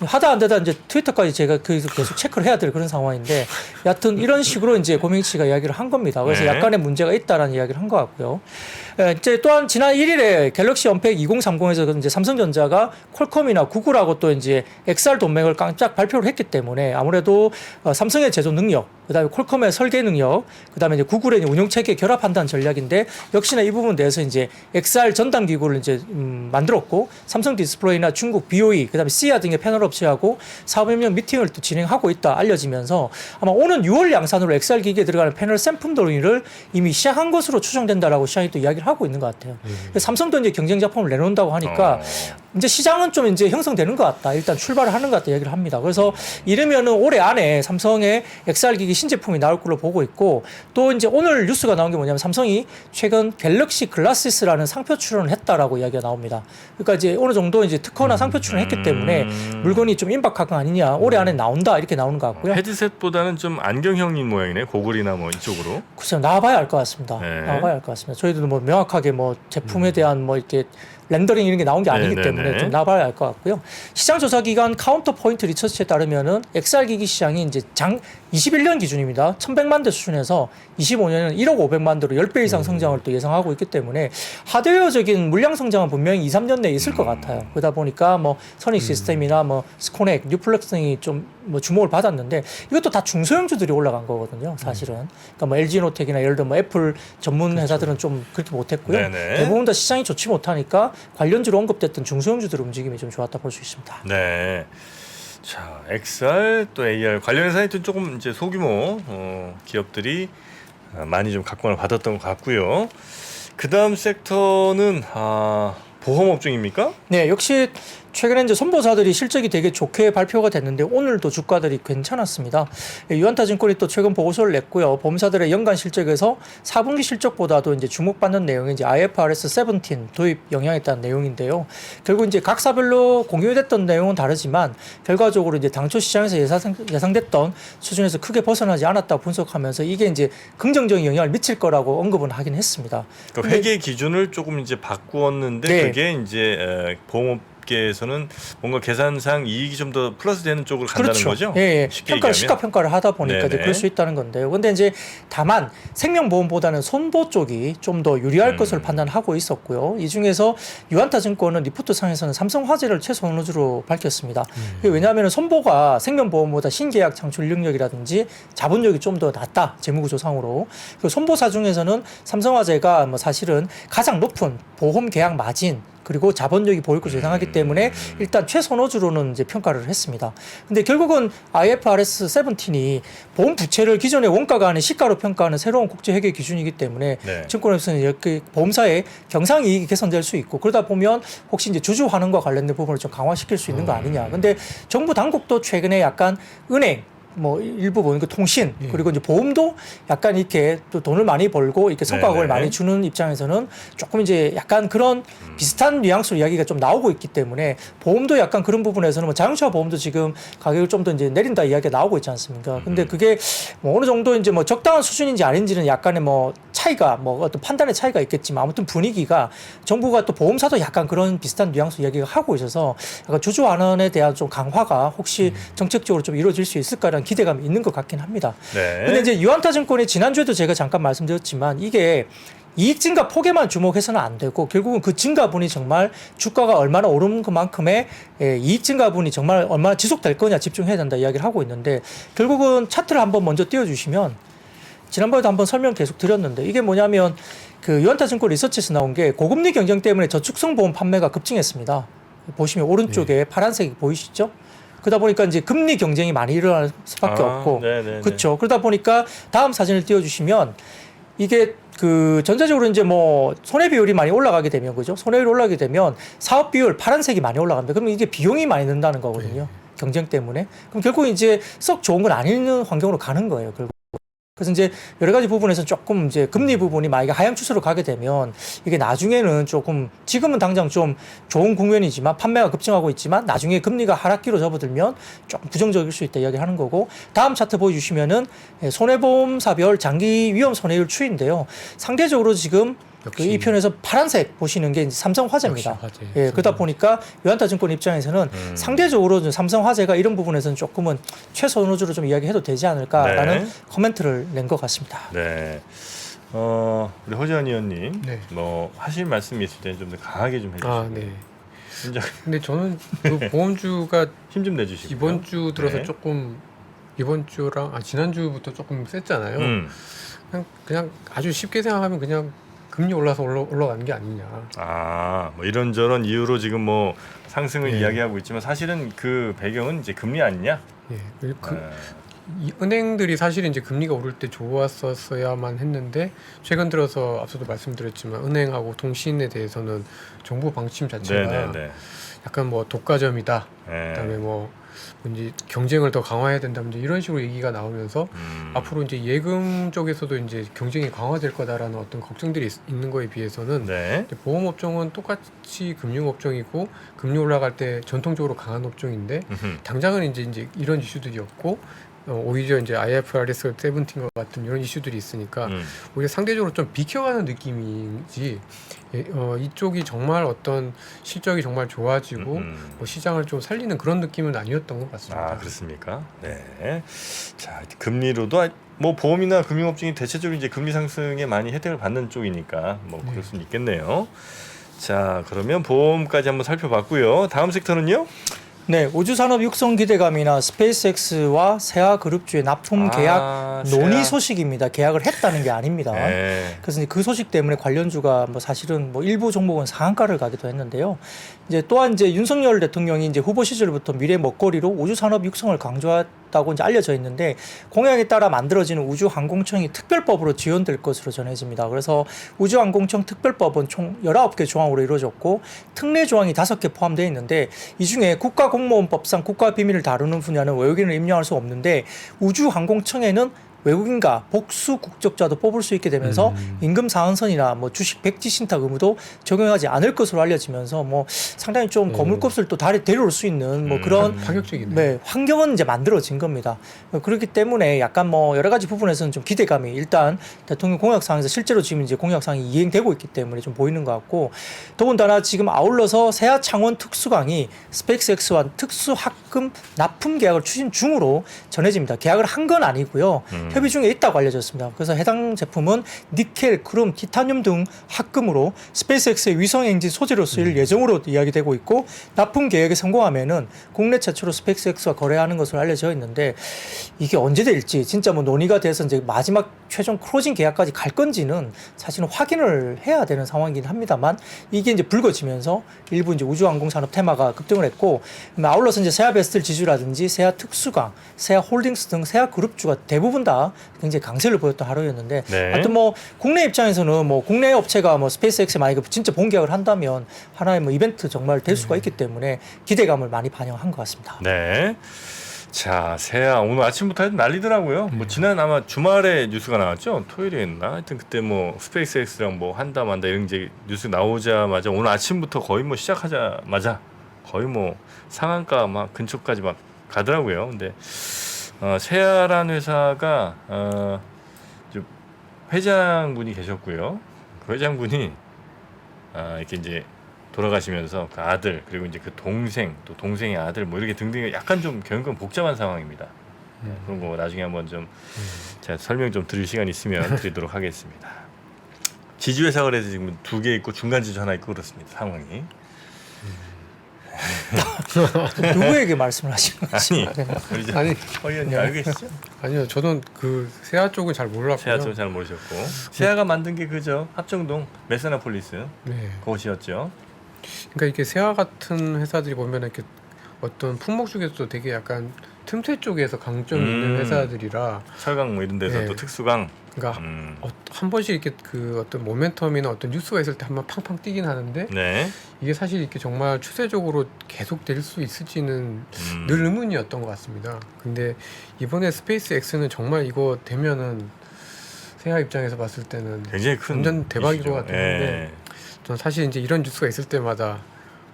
하다 안 되다 이제 트위터까지 제가 계속 체크를 해야 될 그런 상황인데 여하튼 이런 식으로 이제 고명치가 이야기를 한 겁니다. 그래서
네.
약간의 문제가 있다라는 이야기를 한 것 같고요. 이제 또한 지난 1일에 갤럭시 언팩 2030에서 이제 삼성전자가 퀄컴이나 구글하고 또 이제 XR 동맹을 깜짝 발표를 했기 때문에 아무래도 삼성의 제조 능력, 그다음에 퀄컴의 설계 능력, 그다음에 이제 구글의 운영 체계 결합한다는 전략인데 역시나 이 부분 대해서 이제 XR 전담 기구를 이제 만들었고 삼성 디스플레이나 중국 BOE, 그다음에 시아 등의 패널 업체하고 사업협력 미팅을 또 진행하고 있다 알려지면서 아마 오는 6월 양산으로 XR 기기에 들어가는 패널 샘품 도입을 이미 시작한 것으로 추정된다라고 시장이 또 이야기를 하고 있는 것 같아요. 삼성도 이제 경쟁 작품을 내놓는다고 하니까 이제 시장은 좀 이제 형성되는 것 같다. 일단 출발을 하는 것 같다 이야기를 합니다. 그래서 이르면은 올해 안에 삼성의 XR 기기 신제품이 나올 걸로 보고 있고 또 이제 오늘 뉴스가 나온 게 뭐냐면 삼성이 최근 갤럭시 글라시스라는 상표 출원을 했다라고 이야기가 나옵니다. 그러니까 이제 어느 정도 이제 특허나 상표 출원을 했기 때문에 물건이 좀 임박한 거 아니냐. 올해 안에 나온다 이렇게 나오는 것 같고요.
헤드셋보다는 좀 안경형인 모양이네. 고글이나 뭐 이쪽으로.
글쎄요, 나와봐야 알 것 같습니다.
네.
나와봐야 알 것 같습니다. 저희도 뭐 명확하게 뭐 제품에 대한 뭐 이렇게 렌더링 이런 게 나온 게 아니기 때문에 좀 나와봐야 알 것 같고요. 시장 조사 기관 카운터 포인트 리서치에 따르면은 XR 기기 시장이 이제 21년 기준입니다. 1,100만 대 수준에서 25년에는 1억 500만 대로 10배 이상 성장을 또 예상하고 있기 때문에 하드웨어적인 물량 성장은 분명히 2, 3년 내에 있을 것 같아요. 그러다 보니까 뭐 선익 시스템이나 뭐 스코넥, 뉴플렉스 등이 좀 뭐 주목을 받았는데 이것도 다 중소형주들이 올라간 거거든요. 사실은. 그러니까 뭐 LG노텍이나 예를 들어 뭐 애플 전문 회사들은 좀 그렇게 못했고요.
네네.
대부분 다 시장이 좋지 못하니까 관련주로 언급됐던 중소형주들의 움직임이 좀 좋았다 볼 수 있습니다.
네. 자, XR 또 AR 관련해서 하여튼 조금 이제 소규모 기업들이 많이 좀 각광을 받았던 것 같고요. 그 다음 섹터는 보험업종입니까?
네, 역시 최근에 이제 선보사들이 실적이 되게 좋게 발표가 됐는데 오늘도 주가들이 괜찮았습니다. 유한타증권이 또 최근 보고서를 냈고요. 보험사들의 연간 실적에서 4분기 실적보다도 이제 주목받는 내용이 이제 IFRS 17 도입 영향에 따른 내용인데요. 결국 이제 각 사별로 공유됐던 내용은 다르지만 결과적으로 이제 당초 시장에서 예상됐던 수준에서 크게 벗어나지 않았다고 분석하면서 이게 이제 긍정적인 영향을 미칠 거라고 언급은 하긴 했습니다.
그러니까 회계 기준을 조금 이제 바꾸었는데
네.
그게 이제 보험업 업계에서는 뭔가 계산상 이익이 좀 더 플러스 되는 쪽으로 간다는
그렇죠.
거죠?
예, 예.
쉽게
평가
얘기하면?
시가 평가를 하다 보니까 이제
네네.
그럴 수 있다는 건데요. 근데 이제 다만 생명보험보다는 손보 쪽이 좀 더 유리할 것으로 판단하고 있었고요. 이 중에서 유한타증권은 리포트 상에서는 삼성화재를 최소 선호주로 밝혔습니다. 이게 왜냐하면 손보가 생명보험보다 신계약 창출 능력이라든지 자본력이 좀 더 낮다, 재무구조상으로. 그 손보사 중에서는 삼성화재가 뭐 사실은 가장 높은 보험 계약 마진 그리고 자본력이 보일 것으로 예상하기 때문에 일단 최선호주로는 이제 평가를 했습니다. 근데 결국은 IFRS 17이 보험 부채를 기존의 원가가 아닌 시가로 평가하는 새로운 국제 회계 기준이기 때문에
네.
증권회사는 이렇게 보험사의 경상 이익이 개선될 수 있고 그러다 보면 혹시 이제 주주 환원과 관련된 부분을 좀 강화시킬 수 있는 거 아니냐. 근데 정부 당국도 최근에 약간 은행 뭐 일부분 그 통신 그리고 이제 보험도 약간 이렇게 또 돈을 많이 벌고 이렇게 성과급을
네네.
많이 주는 입장에서는 조금 이제 약간 그런 비슷한 뉘앙스로 이야기가 좀 나오고 있기 때문에 보험도 약간 그런 부분에서는 뭐 자동차 보험도 지금 가격을 좀 더 이제 내린다 이야기가 나오고 있지 않습니까? 근데 그게 뭐 어느 정도 이제 뭐 적당한 수준인지 아닌지는 약간의 뭐 차이가 뭐 어떤 판단의 차이가 있겠지만 아무튼 분위기가 정부가 또 보험사도 약간 그런 비슷한 뉘앙스 이야기가 하고 있어서 약간 주주 환원에 대한 좀 강화가 혹시 정책적으로 좀 이루어질 수 있을까라는 기대감이 있는 것 같긴 합니다.
네.
근데 이제 유한타증권이 지난주에도 제가 잠깐 말씀드렸지만 이게 이익 증가 폭에만 주목해서는 안 되고 결국은 그 증가분이 정말 주가가 얼마나 오른 그만큼의 이익 증가분이 정말 얼마나 지속될 거냐 집중해야 된다 이야기를 하고 있는데 결국은 차트를 한번 먼저 띄워주시면 지난번에도 한번 설명 계속 드렸는데 이게 뭐냐면 그 유한타증권 리서치에서 나온 게 고금리 경쟁 때문에 저축성 보험 판매가 급증했습니다. 보시면 오른쪽에 파란색이 보이시죠? 그러다 보니까 이제 금리 경쟁이 많이 일어날 수밖에 없고
네네네.
그렇죠. 그러다 보니까 다음 사진을 띄워주시면 이게 그 전체적으로 이제 뭐 손해 비율이 많이 올라가게 되면 그죠? 손해율이 올라가게 되면 사업 비율 파란색이 많이 올라갑니다. 그러면 이게 비용이 많이 든다는 거거든요. 경쟁 때문에. 그럼 결국 이제 썩 좋은 건 아닌 환경으로 가는 거예요. 결국. 그래서 이제 여러 가지 부분에서 조금 이제 금리 부분이 만약에 하향 추세로 가게 되면 이게 나중에는 조금 지금은 당장 좀 좋은 국면이지만 판매가 급증하고 있지만 나중에 금리가 하락기로 접어들면 조금 부정적일 수 있다 이야기하는 거고 다음 차트 보여주시면은 손해보험사별 장기 위험 손해율 추이인데요. 상대적으로 지금
역시.
이 편에서 파란색 보시는 게 이제 삼성화재입니다.
역시 화재.
예, 그러다 보니까 유한타증권 입장에서는 상대적으로 좀 삼성화재가 이런 부분에서는 조금은 최선호주로 좀 이야기해도 되지 않을까라는
네.
코멘트를 낸 것 같습니다.
네. 우리 허재환 의원님,
네.
뭐 하실 말씀이 있을 때는 좀 더 강하게 좀 해주시고,
아, 네. 근데 저는 그 보험주가
힘 좀 내주시고.
이번 주 들어서
네.
조금 이번 주랑 지난주부터 조금 셌잖아요. 그냥 아주 쉽게 생각하면 그냥 금리 올라서 올라가는 게 아니냐.
뭐 이런저런 이유로 지금 뭐 상승을
예.
이야기하고 있지만 사실은 그 배경은 이제 금리 아니냐?
예. 그리고
네.
이 은행들이 사실은 이제 금리가 오를 때 좋았었어야만 했는데 최근 들어서 앞서도 말씀드렸지만 은행하고 통신에 대해서는 정부 방침 자체가
네네네.
약간 뭐 독과점이다.
네.
그다음에 뭐 이제 경쟁을 더 강화해야 된다. 이제 이런 식으로 얘기가 나오면서 앞으로 이제 예금 쪽에서도 이제 경쟁이 강화될 거다라는 어떤 걱정들이 있는 거에 비해서는
네.
이제 보험업종은 똑같이 금융업종이고 금리 올라갈 때 전통적으로 강한 업종인데 당장은 이제 이런 이슈들이 없고 오히려 이제 IFRS 17과 같은 이런 이슈들이 있으니까 오히려 상대적으로 좀 비켜가는 느낌이지 이쪽이 정말 어떤 실적이 정말 좋아지고 뭐 시장을 좀 살리는 그런 느낌은 아니었던 것 같습니다.
그렇습니까? 네. 자, 금리로도 뭐 보험이나 금융업종이 대체적으로 이제 금리 상승에 많이 혜택을 받는 쪽이니까 뭐 그럴 수는 있겠네요. 자, 그러면 보험까지 한번 살펴봤고요. 다음 섹터는요?
네, 우주산업 육성 기대감이나 스페이스X와 세아그룹주의 납품 계약 논의 소식입니다. 계약을 했다는 게 아닙니다.
네.
그래서 이제 그 소식 때문에 관련주가 뭐 사실은 뭐 일부 종목은 상한가를 가기도 했는데요. 이제 또한 이제 윤석열 대통령이 이제 후보 시절부터 미래 먹거리로 우주산업 육성을 강조했다고 이제 알려져 있는데 공약에 따라 만들어지는 우주항공청이 특별법으로 지원될 것으로 전해집니다. 그래서 우주항공청 특별법은 총 19개 조항으로 이루어졌고 특례 조항이 5개 포함되어 있는데 이 중에 국가공무원법상 국가 비밀을 다루는 분야는 외국인을 임명할 수 없는데 우주항공청에는 외국인과 복수 국적자도 뽑을 수 있게 되면서 임금 상한선이나 뭐 주식 백지 신탁 의무도 적용하지 않을 것으로 알려지면서 뭐 상당히 좀 거물급수를 또 데려올 수 있는 뭐 그런
파격적이네.
네, 환경은 이제 만들어진 겁니다. 그렇기 때문에 약간 뭐 여러 가지 부분에서는 좀 기대감이 일단 대통령 공약상에서 실제로 지금 이제 공약상이 이행되고 있기 때문에 좀 보이는 것 같고, 더군다나 지금 아울러서 세아 창원 특수강이 스페이스X와 특수 합금 납품 계약을 추진 중으로 전해집니다. 계약을 한 건 아니고요. 협의 중에 있다고 알려졌습니다. 그래서 해당 제품은 니켈, 크롬, 티타늄 등 합금으로 스페이스X의 위성 엔진 소재로 쓰일 예정으로 이야기되고 있고, 납품 계약에 성공하면은 국내 최초로 스페이스X와 거래하는 것으로 알려져 있는데, 이게 언제 될지 진짜 뭐 논의가 돼서 이제 마지막 최종 클로징 계약까지 갈 건지는 사실은 확인을 해야 되는 상황이긴 합니다만, 이게 이제 불거지면서 일부 이제 우주항공 산업 테마가 급등을 했고, 아울러서 이제 세아 베스틀 지주라든지 세아 특수강, 세아 홀딩스 등 세아 그룹주가 대부분 다 굉장히 강세를 보였던 하루였는데,
네.
하여튼 뭐 국내 입장에서는 뭐 국내 업체가 뭐 스페이스X에 만약에 진짜 본계약을 한다면 하나의 뭐 이벤트 정말 될 수가 있기 때문에 기대감을 많이 반영한 것 같습니다.
네. 자, 세아 오늘 아침부터 하여튼 난리더라고요. 뭐 지난 아마 주말에 뉴스가 나왔죠. 토요일이었나? 하여튼 그때 뭐 스페이스X랑 뭐 한다 만다 이런 이제 뉴스 나오자마자 오늘 아침부터 거의 뭐 시작하자마자 거의 뭐 상한가 막 근처까지 막 가더라고요. 근데 세아라는 회사가 회장분이 계셨고요. 그 회장분이 이렇게 이제 돌아가시면서 그 아들 그리고 이제 그 동생 또 동생의 아들 뭐 이렇게 등등 약간 좀 경영 복잡한 상황입니다. 그런 거 나중에 한번 좀 제가 설명 좀 드릴 시간 있으면 드리도록 하겠습니다. 지주회사가 그래서 지금 2개 있고 중간 지주 하나 있고 그렇습니다. 상황이.
누구에게 말씀을 하시는
아니,
거지?
우리 이제
아니,
의원님 알고 계시죠?
아니요, 저는 그 세아 쪽은 잘 몰랐고요.
세아 좀 잘 모르셨고 세아가 만든 게 그죠? 합정동 메사나폴리스
네.
그곳이었죠.
그러니까 이게 세아 같은 회사들이 보면 이렇게 어떤 품목 중에서도 되게 약간 틈새 쪽에서 강점 있는 회사들이라,
철강 뭐 이런 데서
네.
또 특수강.
그러니까 한 번씩 이렇게 그 어떤 모멘텀이나 어떤 뉴스가 있을 때 한번 팡팡 뛰긴 하는데,
네.
이게 사실 이렇게 정말 추세적으로 계속 될 수 있을지는 늘 의문이었던 것 같습니다. 근데 이번에 스페이스 X는 정말 이거 되면은 세아 입장에서 봤을 때는
굉장히 큰
완전 대박일
이슈죠.
것 같긴 한데, 저는 사실 이제 이런 뉴스가 있을 때마다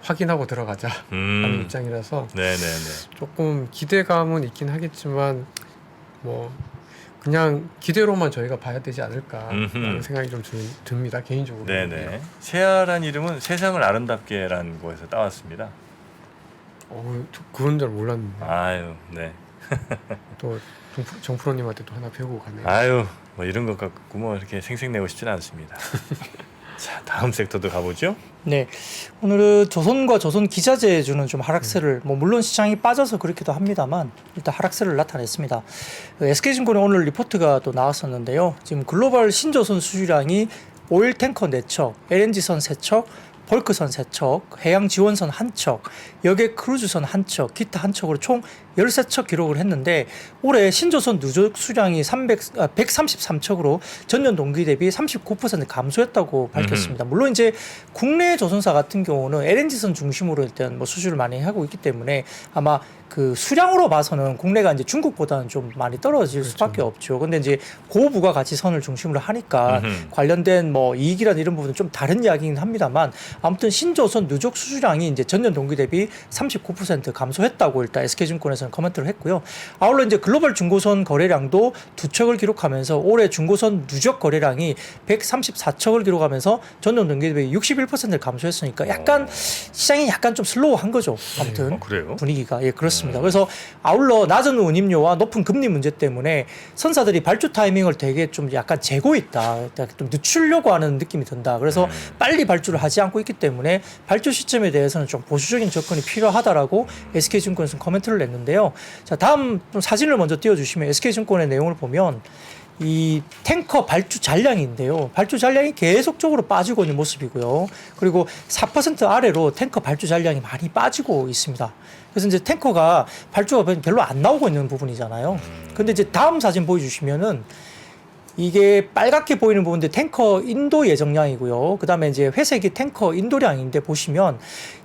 확인하고 들어가자 하는 입장이라서
네네네.
조금 기대감은 있긴 하겠지만 뭐 그냥 기대로만 저희가 봐야 되지 않을까라는 생각이 좀 듭니다, 개인적으로.
네네. 세아란 이름은 세상을 아름답게라는 거에서 따왔습니다.
그건 잘 몰랐는데.
아유, 네.
또 정프로님한테 또 하나 배우고 가네요.
아유, 뭐 이런 것 갖고 뭐 이렇게 생색내고 싶지는 않습니다. 자, 다음 섹터도 가보죠.
네, 오늘은 조선과 조선 기자재주는 좀 하락세를, 뭐 물론 시장이 빠져서 그렇기도 합니다만 일단 하락세를 나타냈습니다. SK증권에 오늘 리포트가 또 나왔었는데요. 지금 글로벌 신조선 수주량이 오일 탱커 4척, LNG선 3척, 벌크선 3척, 해양지원선 1척, 여객 크루즈선 1척, 기타 1척으로 총 13척 기록을 했는데, 올해 신조선 누적 수량이 133척으로 전년 동기 대비 39% 감소했다고 밝혔습니다. 물론 이제 국내 조선사 같은 경우는 LNG선 중심으로 일단 뭐 수주를 많이 하고 있기 때문에 아마 그 수량으로 봐서는 국내가 이제 중국보다는 좀 많이 떨어질 수밖에 없죠. 근데 이제 고부가 가치선을 중심으로 하니까 관련된 뭐 이익이라는 이런 부분은 좀 다른 이야기긴 합니다만, 아무튼 신조선 누적 수주량이 이제 전년 동기 대비 39% 감소했다고 일단 SK증권에서는 코멘트를 했고요. 아울러 이제 글로벌 중고선 거래량도 2척을 기록하면서 올해 중고선 누적 거래량이 134척을 기록하면서 전년 동기 대비 61%를 감소했으니까 약간 시장이 약간 좀 슬로우한 거죠. 아무튼
그래요?
분위기가 그렇습니다. 그래서 아울러 낮은 운임료와 높은 금리 문제 때문에 선사들이 발주 타이밍을 되게 좀 약간 재고 있다, 좀 늦추려고 하는 느낌이 든다. 그래서 빨리 발주를 하지 않고 있기 때문에 발주 시점에 대해서는 좀 보수적인 접근이 필요하다라고 SK증권에서 코멘트를 냈는데요. 자, 다음 좀 사진을 먼저 띄워주시면 SK증권의 내용을 보면 이 탱커 발주 잔량인데요. 발주 잔량이 계속적으로 빠지고 있는 모습이고요. 그리고 4% 아래로 탱커 발주 잔량이 많이 빠지고 있습니다. 그래서 이제 탱커가 발주가 별로 안 나오고 있는 부분이잖아요. 근데 이제 다음 사진 보여주시면은 이게 빨갛게 보이는 부분들 탱커 인도 예정량이고요. 그다음에 이제 회색이 탱커 인도량인데 보시면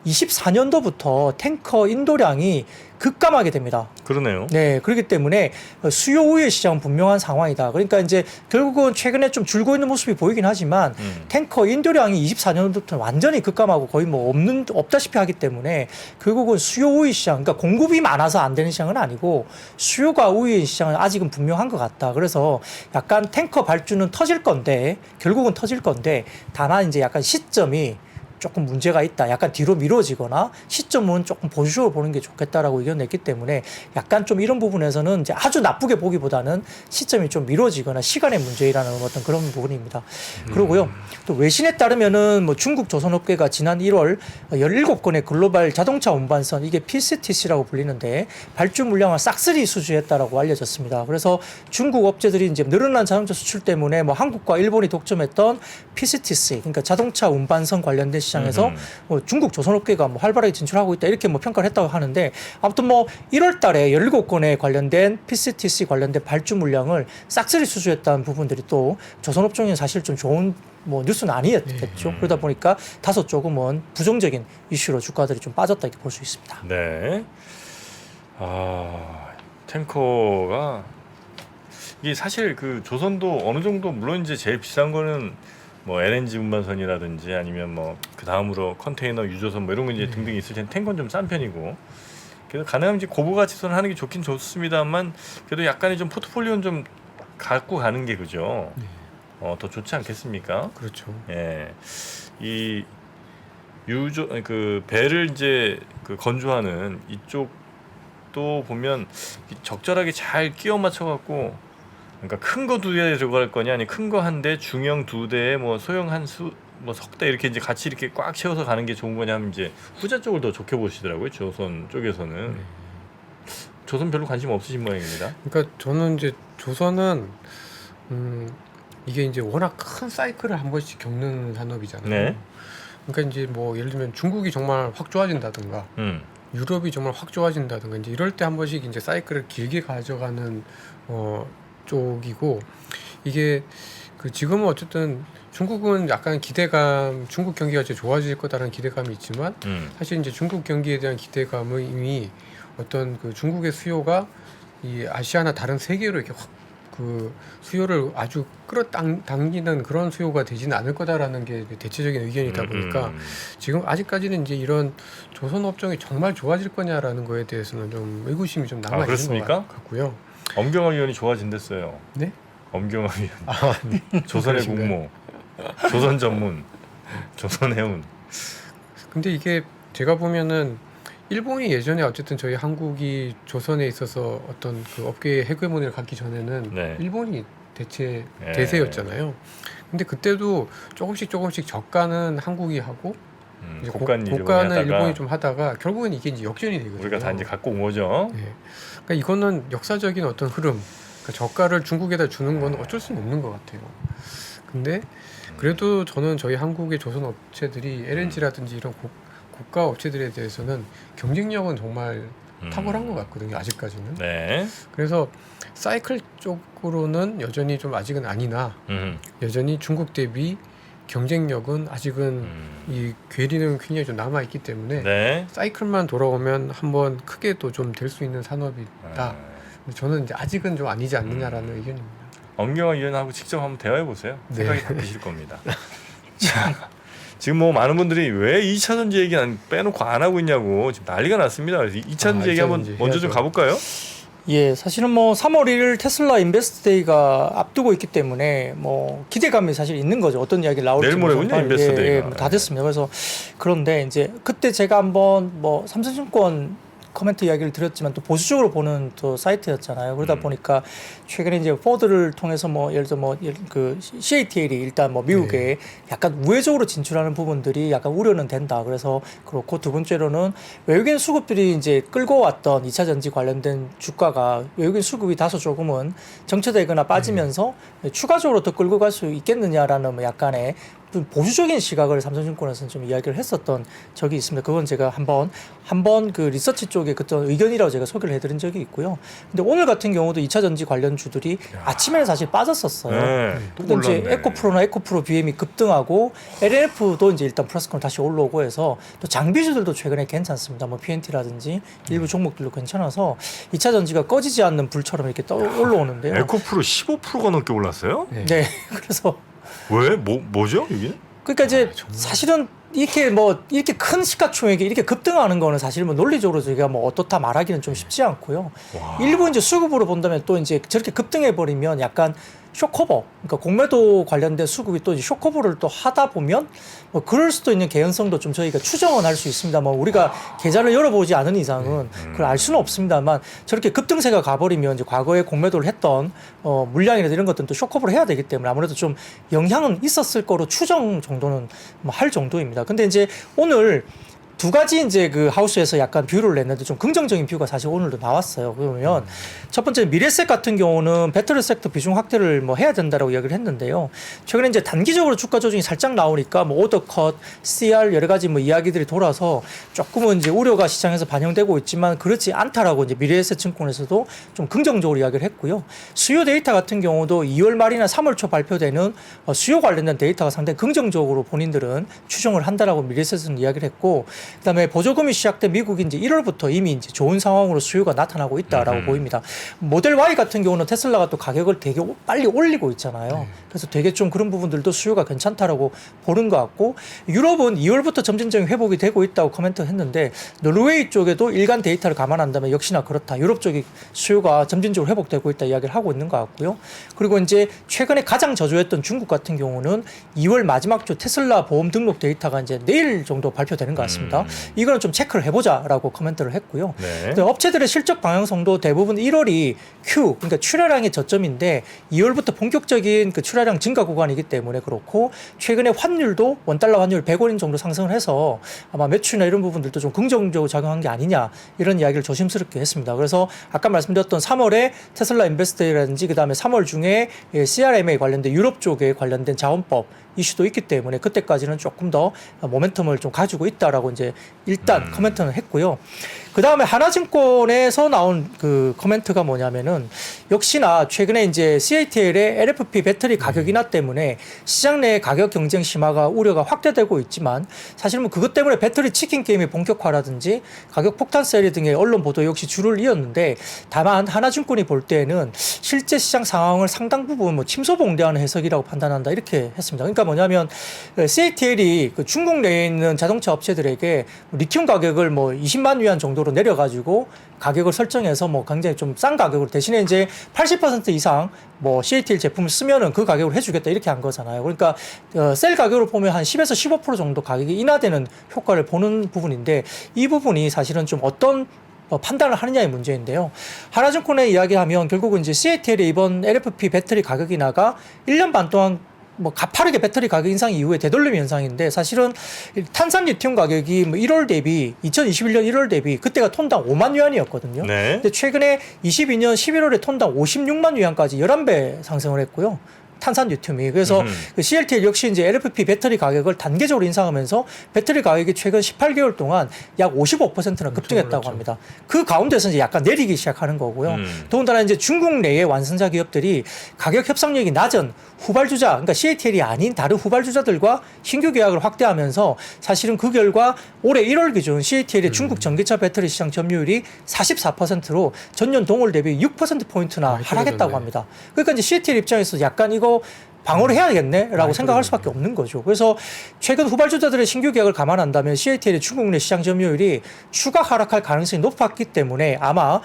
24년도부터 탱커 인도량이 급감하게 됩니다.
그러네요.
네, 그렇기 때문에 수요 우위의 시장은 분명한 상황이다. 그러니까 이제 결국은 최근에 좀 줄고 있는 모습이 보이긴 하지만 탱커 인도량이 24년도부터 완전히 급감하고 거의 뭐 없다시피 하기 때문에 결국은 수요 우위 시장, 그러니까 공급이 많아서 안 되는 시장은 아니고 수요가 우위의 시장은 아직은 분명한 것 같다. 그래서 약간 탱커 발주는 터질 건데 결국은 터질 건데 다만 이제 약간 시점이 조금 문제가 있다. 약간 뒤로 미뤄지거나 시점은 조금 보수적으로 보는 게 좋겠다라고 의견을 냈기 때문에 약간 좀 이런 부분에서는 이제 아주 나쁘게 보기보다는 시점이 좀 미뤄지거나 시간의 문제라는 어떤 그런 부분입니다. 그러고요. 또 외신에 따르면은 뭐 중국 조선업계가 지난 1월 17건의 글로벌 자동차 운반선 이게 PCTC라고 불리는데 발주 물량을 싹쓸이 수주했다라고 알려졌습니다. 그래서 중국 업체들이 이제 늘어난 자동차 수출 때문에 뭐 한국과 일본이 독점했던 PCTC 그러니까 자동차 운반선 관련된 시장에서 뭐 중국 조선업계가 뭐 활발하게 진출하고 있다 이렇게 뭐 평가를 했다고 하는데 아무튼 뭐 1월 달에 17건에 관련된 PCTC 관련된 발주 물량을 싹쓸이 수주했다는 부분들이 또 조선업종에는 사실 좀 좋은 뭐 뉴스는 아니었겠죠. 그러다 보니까 다소 조금은 부정적인 이슈로 주가들이 좀 빠졌다 이렇게 볼 수 있습니다.
네. 탱커가 이게 사실 그 조선도 어느 정도 물론 이제 제일 비싼 거는 뭐 LNG 운반선이라든지 아니면 뭐 그 다음으로 컨테이너 유조선 뭐 이런 거 이제 등등 있을 텐데 탱커는 좀 싼 편이고 그래서 가능하면 이제 고부가치선을 하는 게 좋긴 좋습니다만 그래도 약간의 좀 포트폴리오는 좀 갖고 가는 게 그죠. 더 좋지 않겠습니까?
그렇죠.
예, 이 유조 그 배를 이제 그 건조하는 이쪽도 보면 적절하게 잘 끼워 맞춰 갖고 그러니까 큰 거 2대 들어갈 거냐 아니 큰 거 1대 중형 2대에 뭐 소형 한 수 뭐 석 대 이렇게 이제 같이 이렇게 꽉 채워서 가는 게 좋은 거냐 하면 이제 후자 쪽을 더 좋게 보시더라고요. 조선 쪽에서는 조선 별로 관심 없으신 모양입니다.
그러니까 저는 이제 조선은 이게 이제 워낙 큰 사이클을 한 번씩 겪는 산업이잖아요.
네.
그러니까 이제 뭐 예를 들면 중국이 정말 확 좋아진다든가 유럽이 정말 확 좋아진다든가 이제 이럴 때 한 번씩 이제 사이클을 길게 가져가는 쪽이고 이게 그 지금은 어쨌든 중국은 약간 기대감, 중국 경기가 이제 좋아질 거다라는 기대감이 있지만 사실 이제 중국 경기에 대한 기대감은 이미 어떤 그 중국의 수요가 이 아시아나 다른 세계로 이렇게 확 그 수요를 아주 끌어당기는 그런 수요가 되지는 않을 거다라는 게 대체적인 의견이다 보니까 지금 아직까지는 이제 이런 조선 업종이 정말 좋아질 거냐라는 거에 대해서는 좀 의구심이 좀 남아 있는 것
그렇습니까?
같고요.
엄경화 위원이 좋아진댔어요.
네?
엄경화 위원. 조선의
그러신가요?
공모, 조선 전문, 조선 해운.
근데 이게 제가 보면은 일본이 예전에 어쨌든 저희 한국이 조선에 있어서 어떤 그 업계의 헤게모니를 갖기 전에는
네.
일본이 대체
네.
대세였잖아요. 근데 그때도 조금씩 한국이 하고 이제
고가는
고가는
일본이
일본이 좀 하다가 결국은 이게 이제 역전이 되거든요.
우리가 다 이제 갖고 온 거죠.
네. 그러니까 이거는 역사적인 어떤 흐름. 그러니까 저가를 중국에다 주는 건 어쩔 수는 없는 것 같아요. 근데 그래도 저는 저희 한국의 조선 업체들이 LNG라든지 이런 고가 업체들에 대해서는 경쟁력은 정말 탁월한 것 같거든요. 아직까지는.
네.
그래서 사이클 쪽으로는 여전히 좀 아직은 아니나 여전히 중국 대비 경쟁력은 아직은 이 괴리는 굉장히 좀 남아 있기 때문에
네.
사이클만 돌아오면 한번 크게 또 좀 될 수 있는 산업이다. 근데 저는 이제 아직은 좀 아니지 않느냐라는 의견입니다.
엄경화 위원하고 직접 한번 대화해 보세요.
네.
생각이 바뀌실 겁니다. 자, 지금 뭐 많은 분들이 왜 2차전지 얘기 안 빼놓고 안 하고 있냐고 지금 난리가 났습니다. 그래서 2차전지 얘기 한번
2차전지
먼저 좀
해야죠.
가볼까요?
예, 사실은 뭐 3월 1일 테슬라 인베스트 데이가 앞두고 있기 때문에 뭐 기대감이 사실 있는 거죠. 어떤 이야기를 나올지.
내일 모레군요, 인베스트 데이가.
다 됐습니다. 그래서 그런데 이제 그때 제가 한번 뭐 삼성증권 커멘트 이야기를 드렸지만 또 보수적으로 보는 또 사이트였잖아요. 그러다 보니까 최근에 이제 포드를 통해서 뭐 예를 들어 그 CATL이 일단 뭐 미국에 약간 우회적으로 진출하는 부분들이 약간 우려는 된다. 그래서 그렇고 두 번째로는 외국인 수급들이 이제 끌고 왔던 2차 전지 관련된 주가가 외국인 수급이 다소 조금은 정체되거나 빠지면서 추가적으로 더 끌고 갈 수 있겠느냐라는 뭐 약간의 보수적인 시각을 삼성증권에서는 좀 이야기를 했었던 적이 있습니다. 그건 제가 한번 그 리서치 쪽에 그때 의견이라고 제가 소개를 해드린 적이 있고요. 근데 오늘 같은 경우도 2차 전지 관련 주들이 아침에는 사실 빠졌었어요.
네, 또
근데 이제
올랐네.
에코프로나 에코프로 BM이 급등하고 LNF도 이제 일단 플러스권 다시 올라오고 해서 또 장비주들도 최근에 괜찮습니다. 뭐 PNT라든지 일부 종목들도 괜찮아서 2차 전지가 꺼지지 않는 불처럼 이렇게 올라오는데요.
에코프로 15%가 넘게 올랐어요?
네, 그래서
왜? 뭐죠 여기는?
그러니까 이제 사실은 이렇게 큰 시가총액이 이렇게 급등하는 거는 사실 뭐 논리적으로 저희가 뭐 어떻다 말하기는 좀 쉽지 않고요.
와.
일부 이제 수급으로 본다면 또 이제 저렇게 급등해 버리면 약간 쇼커버, 그러니까 공매도 관련된 수급이 또 이제 쇼커버를 또 하다 보면 뭐 그럴 수도 있는 개연성도 좀 저희가 추정은 할 수 있습니다만 우리가 계좌를 열어보지 않은 이상은 그걸 알 수는 없습니다만 저렇게 급등세가 가버리면 이제 과거에 공매도를 했던 물량이나 이런 것들은 또 쇼커버를 해야 되기 때문에 아무래도 좀 영향은 있었을 거로 추정 정도는 뭐 할 정도입니다. 근데 이제 오늘 두 가지 이제 그 하우스에서 약간 뷰를 냈는데 좀 긍정적인 뷰가 사실 오늘도 나왔어요. 그러면 첫 번째 미래세 같은 경우는 배터리 섹터 비중 확대를 뭐 해야 된다라고 이야기를 했는데요. 최근에 이제 단기적으로 주가 조정이 살짝 나오니까 뭐 오더 컷, CR 여러 가지 뭐 이야기들이 돌아서 조금은 이제 우려가 시장에서 반영되고 있지만 그렇지 않다라고 이제 미래세 증권에서도 좀 긍정적으로 이야기를 했고요. 수요 데이터 같은 경우도 2월 말이나 3월 초 발표되는 수요 관련된 데이터가 상당히 긍정적으로 본인들은 추정을 한다라고 미래세에서는 이야기를 했고 그다음에 보조금이 시작된 미국이 이제 1월부터 이미 이제 좋은 상황으로 수요가 나타나고 있다라고 보입니다. 모델 Y 같은 경우는 테슬라가 또 가격을 되게 빨리 올리고 있잖아요. 그래서 되게 좀 그런 부분들도 수요가 괜찮다라고 보는 것 같고 유럽은 2월부터 점진적인 회복이 되고 있다고 코멘트를 했는데 노르웨이 쪽에도 일간 데이터를 감안한다면 역시나 그렇다. 유럽 쪽이 수요가 점진적으로 회복되고 있다 이야기를 하고 있는 것 같고요. 그리고 이제 최근에 가장 저조했던 중국 같은 경우는 2월 마지막 주 테슬라 보험 등록 데이터가 이제 내일 정도 발표되는 것 같습니다. 이거는 좀 체크를 해보자라고 코멘트를 했고요.
네.
업체들의 실적 방향성도 대부분 1월이 Q, 그러니까 출하량의 저점인데 2월부터 본격적인 그 출하량 증가 구간이기 때문에 그렇고 최근에 환율도 원달러 환율 100원인 정도 상승을 해서 아마 매출이나 이런 부분들도 좀 긍정적으로 작용한 게 아니냐 이런 이야기를 조심스럽게 했습니다. 그래서 아까 말씀드렸던 3월에 테슬라 인베스트라든지 그다음에 3월 중에 CRMA 관련된 유럽 쪽에 관련된 자원법 이슈도 있기 때문에 그때까지는 조금 더 모멘텀을 좀 가지고 있다라고 이제 일단 코멘트는 했고요. 그 다음에 하나증권에서 나온 그 코멘트가 뭐냐면은 역시나 최근에 이제 CATL의 LFP 배터리 가격 인하 때문에 시장 내 가격 경쟁 심화가 우려가 확대되고 있지만 사실 뭐 그것 때문에 배터리 치킨 게임의 본격화라든지 가격 폭탄 세일 등의 언론 보도 역시 줄을 이었는데 다만 하나증권이 볼 때에는 실제 시장 상황을 상당 부분 뭐 침소봉대하는 해석이라고 판단한다 이렇게 했습니다. 그러니까 뭐냐면 CATL이 그 중국 내에 있는 자동차 업체들에게 리튬 가격을 뭐 20만 위안 정도로 내려가지고 가격을 설정해서 뭐 굉장히 좀 싼 가격으로 대신에 이제 80% 이상 뭐 CATL 제품을 쓰면은 그 가격으로 해주겠다 이렇게 한 거잖아요. 그러니까 셀 가격으로 보면 한 10에서 15% 정도 가격이 인하되는 효과를 보는 부분인데 이 부분이 사실은 좀 어떤 판단을 하느냐의 문제인데요. 하나증권에 이야기하면 결국은 이제 CATL의 이번 LFP 배터리 가격 인하가 1년 반 동안 뭐 가파르게 배터리 가격 인상 이후에 되돌림 현상인데 사실은 탄산 리튬 가격이 뭐 1월 대비 2021년 1월 대비 그때가 톤당 5만 위안이었거든요.
네.
근데 최근에 22년 11월에 톤당 56만 위안까지 11배 상승을 했고요. 탄산 리튬이. 그래서 그 CATL 역시 이제 LFP 배터리 가격을 단계적으로 인상하면서 배터리 가격이 최근 18개월 동안 약 55%나 급등했다고 합니다. 그 가운데서 이제 약간 내리기 시작하는 거고요. 더군다나 이제 중국 내의 완성자 기업들이 가격 협상력이 낮은 후발주자, 그러니까 CATL이 아닌 다른 후발주자들과 신규 계약을 확대하면서 사실은 그 결과 올해 1월 기준 CATL의 중국 전기차 배터리 시장 점유율이 44%로 전년 동월 대비 6%포인트나 하락했다고 합니다. 그러니까 이제 CATL 입장에서 약간 이거 방어를 해야겠네라고 생각할 수밖에 없는 거죠. 그래서 최근 후발주자들의 신규 계약을 감안한다면 CATL의 중국 내 시장 점유율이 추가 하락할 가능성이 높았기 때문에 아마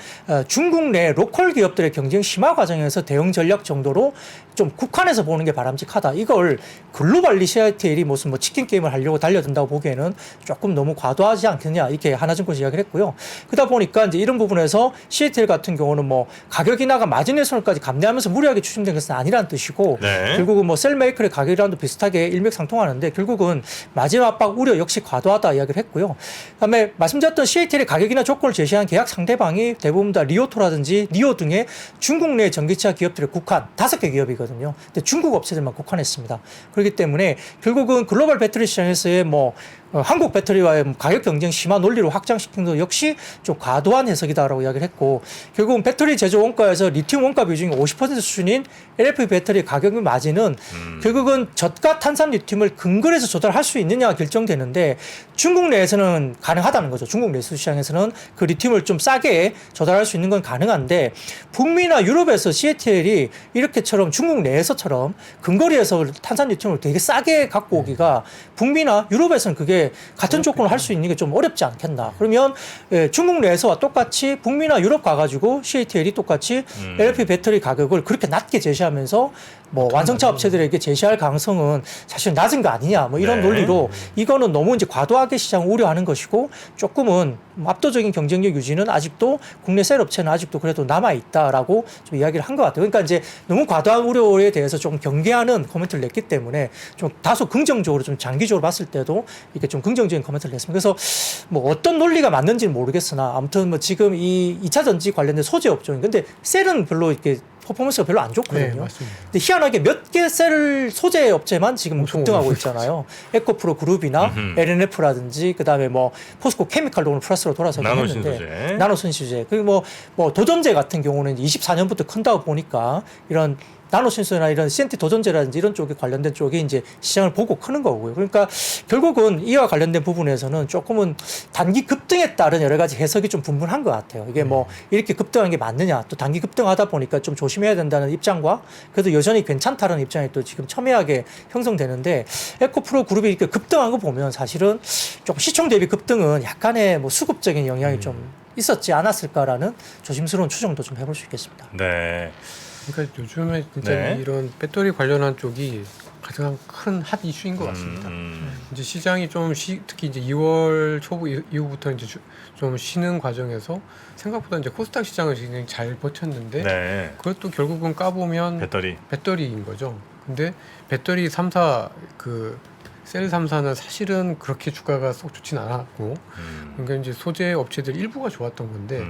중국 내 로컬 기업들의 경쟁 심화 과정에서 대응 전략 정도로 좀 국한해서 보는 게 바람직하다. 이걸 글로벌리 CATL이 무슨 뭐 치킨 게임을 하려고 달려든다고 보기에는 조금 너무 과도하지 않겠냐 이렇게 하나증권에서 이야기를 했고요. 그러다 보니까 이제 이런 부분에서 CATL 같은 경우는 뭐 가격 인하가 마진 훼손까지 감내하면서 무리하게 추진된 것은 아니라는 뜻이고
네.
결국 결국은 뭐 셀메이커의 가격이랑도 비슷하게 일맥상통하는데 결국은 마지막 압박 우려 역시 과도하다 이야기를 했고요. 그다음에 말씀드렸던 CATL의 가격이나 조건을 제시한 계약 상대방이 대부분 다 리오토라든지 니오 등의 중국 내 전기차 기업들의 국한 5개 기업이거든요. 근데 중국 업체들만 국한했습니다. 그렇기 때문에 결국은 글로벌 배터리 시장에서의 뭐 한국 배터리와의 가격 경쟁 심화 논리로 확장시킨 것 역시 좀 과도한 해석이다라고 이야기를 했고 결국은 배터리 제조 원가에서 리튬 원가 비중이 50% 수준인 LFP 배터리 가격 마진은 결국은 저가 탄산 리튬을 근거리에서 조달할 수 있느냐가 결정되는데 중국 내에서는 가능하다는 거죠. 중국 내수 시장에서는 그 리튬을 좀 싸게 조달할 수 있는 건 가능한데 북미나 유럽에서 CATL이 이렇게처럼 중국 내에서처럼 근거리에서 탄산 리튬을 되게 싸게 갖고 오기가 북미나 유럽에서는 그게 같은 조건을 할 수 있는 게 좀 어렵지 않겠나. 그러면 중국 내에서와 똑같이 북미나 유럽 가가지고 CATL이 똑같이 LFP 배터리 가격을 그렇게 낮게 제시하면서 뭐 완성차 업체들에게 제시할 가능성은 사실 낮은 거 아니냐. 뭐 이런
네.
논리로 이거는 너무 이제 과도하게 시장을 우려하는 것이고 조금은 압도적인 경쟁력 유지는 아직도 국내 셀 업체는 아직도 그래도 남아 있다라고 좀 이야기를 한 것 같아요. 그러니까 이제 너무 과도한 우려에 대해서 좀 경계하는 코멘트를 냈기 때문에 좀 다소 긍정적으로 좀 장기적으로 봤을 때도 이렇게 좀 긍정적인 코멘트를 냈습니다. 그래서 뭐 어떤 논리가 맞는지는 모르겠으나 아무튼 뭐 지금 이 2차 전지 관련된 소재 업종인 근데 셀은 별로 이렇게 퍼포먼스가 별로 안 좋거든요.
네, 맞습니다.
근데 희한하게 몇 개 셀 소재 업체만 지금
엄청
급등하고
오르고
있잖아요. 에코프로 그룹이나 LNF라든지 그다음에 뭐 포스코 케미칼도 오늘 플러스로 돌아서긴
나노
했는데
신소재.
나노 신소재 그리고 뭐 도전제 같은 경우는 24년부터 큰다고 보니까 이런 나노 신소재나 이런 CNT 도전제라든지 이런 쪽에 관련된 쪽이 이제 시장을 보고 크는 거고요. 그러니까 결국은 이와 관련된 부분에서는 조금은 단기 급등에 따른 여러 가지 해석이 좀 분분한 것 같아요. 이게 뭐 이렇게 급등한 게 맞느냐, 또 단기 급등하다 보니까 좀 조심해야 된다는 입장과 그래도 여전히 괜찮다는 입장이 또 지금 첨예하게 형성되는데 에코프로 그룹이 이렇게 급등한 거 보면 사실은 조금 시총 대비 급등은 약간의 뭐 수급적인 영향이 좀 있었지 않았을까라는 조심스러운 추정도 좀 해볼 수 있겠습니다.
네.
그러니까 요즘에 진짜
네.
이런 배터리 관련한 쪽이 가장 큰 핫 이슈인 것 같습니다. 이제 시장이 좀 특히 이제 2월 초부 이후부터 이제 좀 쉬는 과정에서 생각보다 이제 코스닥 시장을 굉장히 잘 버텼는데
네.
그것도 결국은 까보면 배터리인 거죠. 근데 배터리 3사 셀 3사는 사실은 그렇게 주가가 썩 좋진 않았고 그러니까 이제 소재 업체들 일부가 좋았던 건데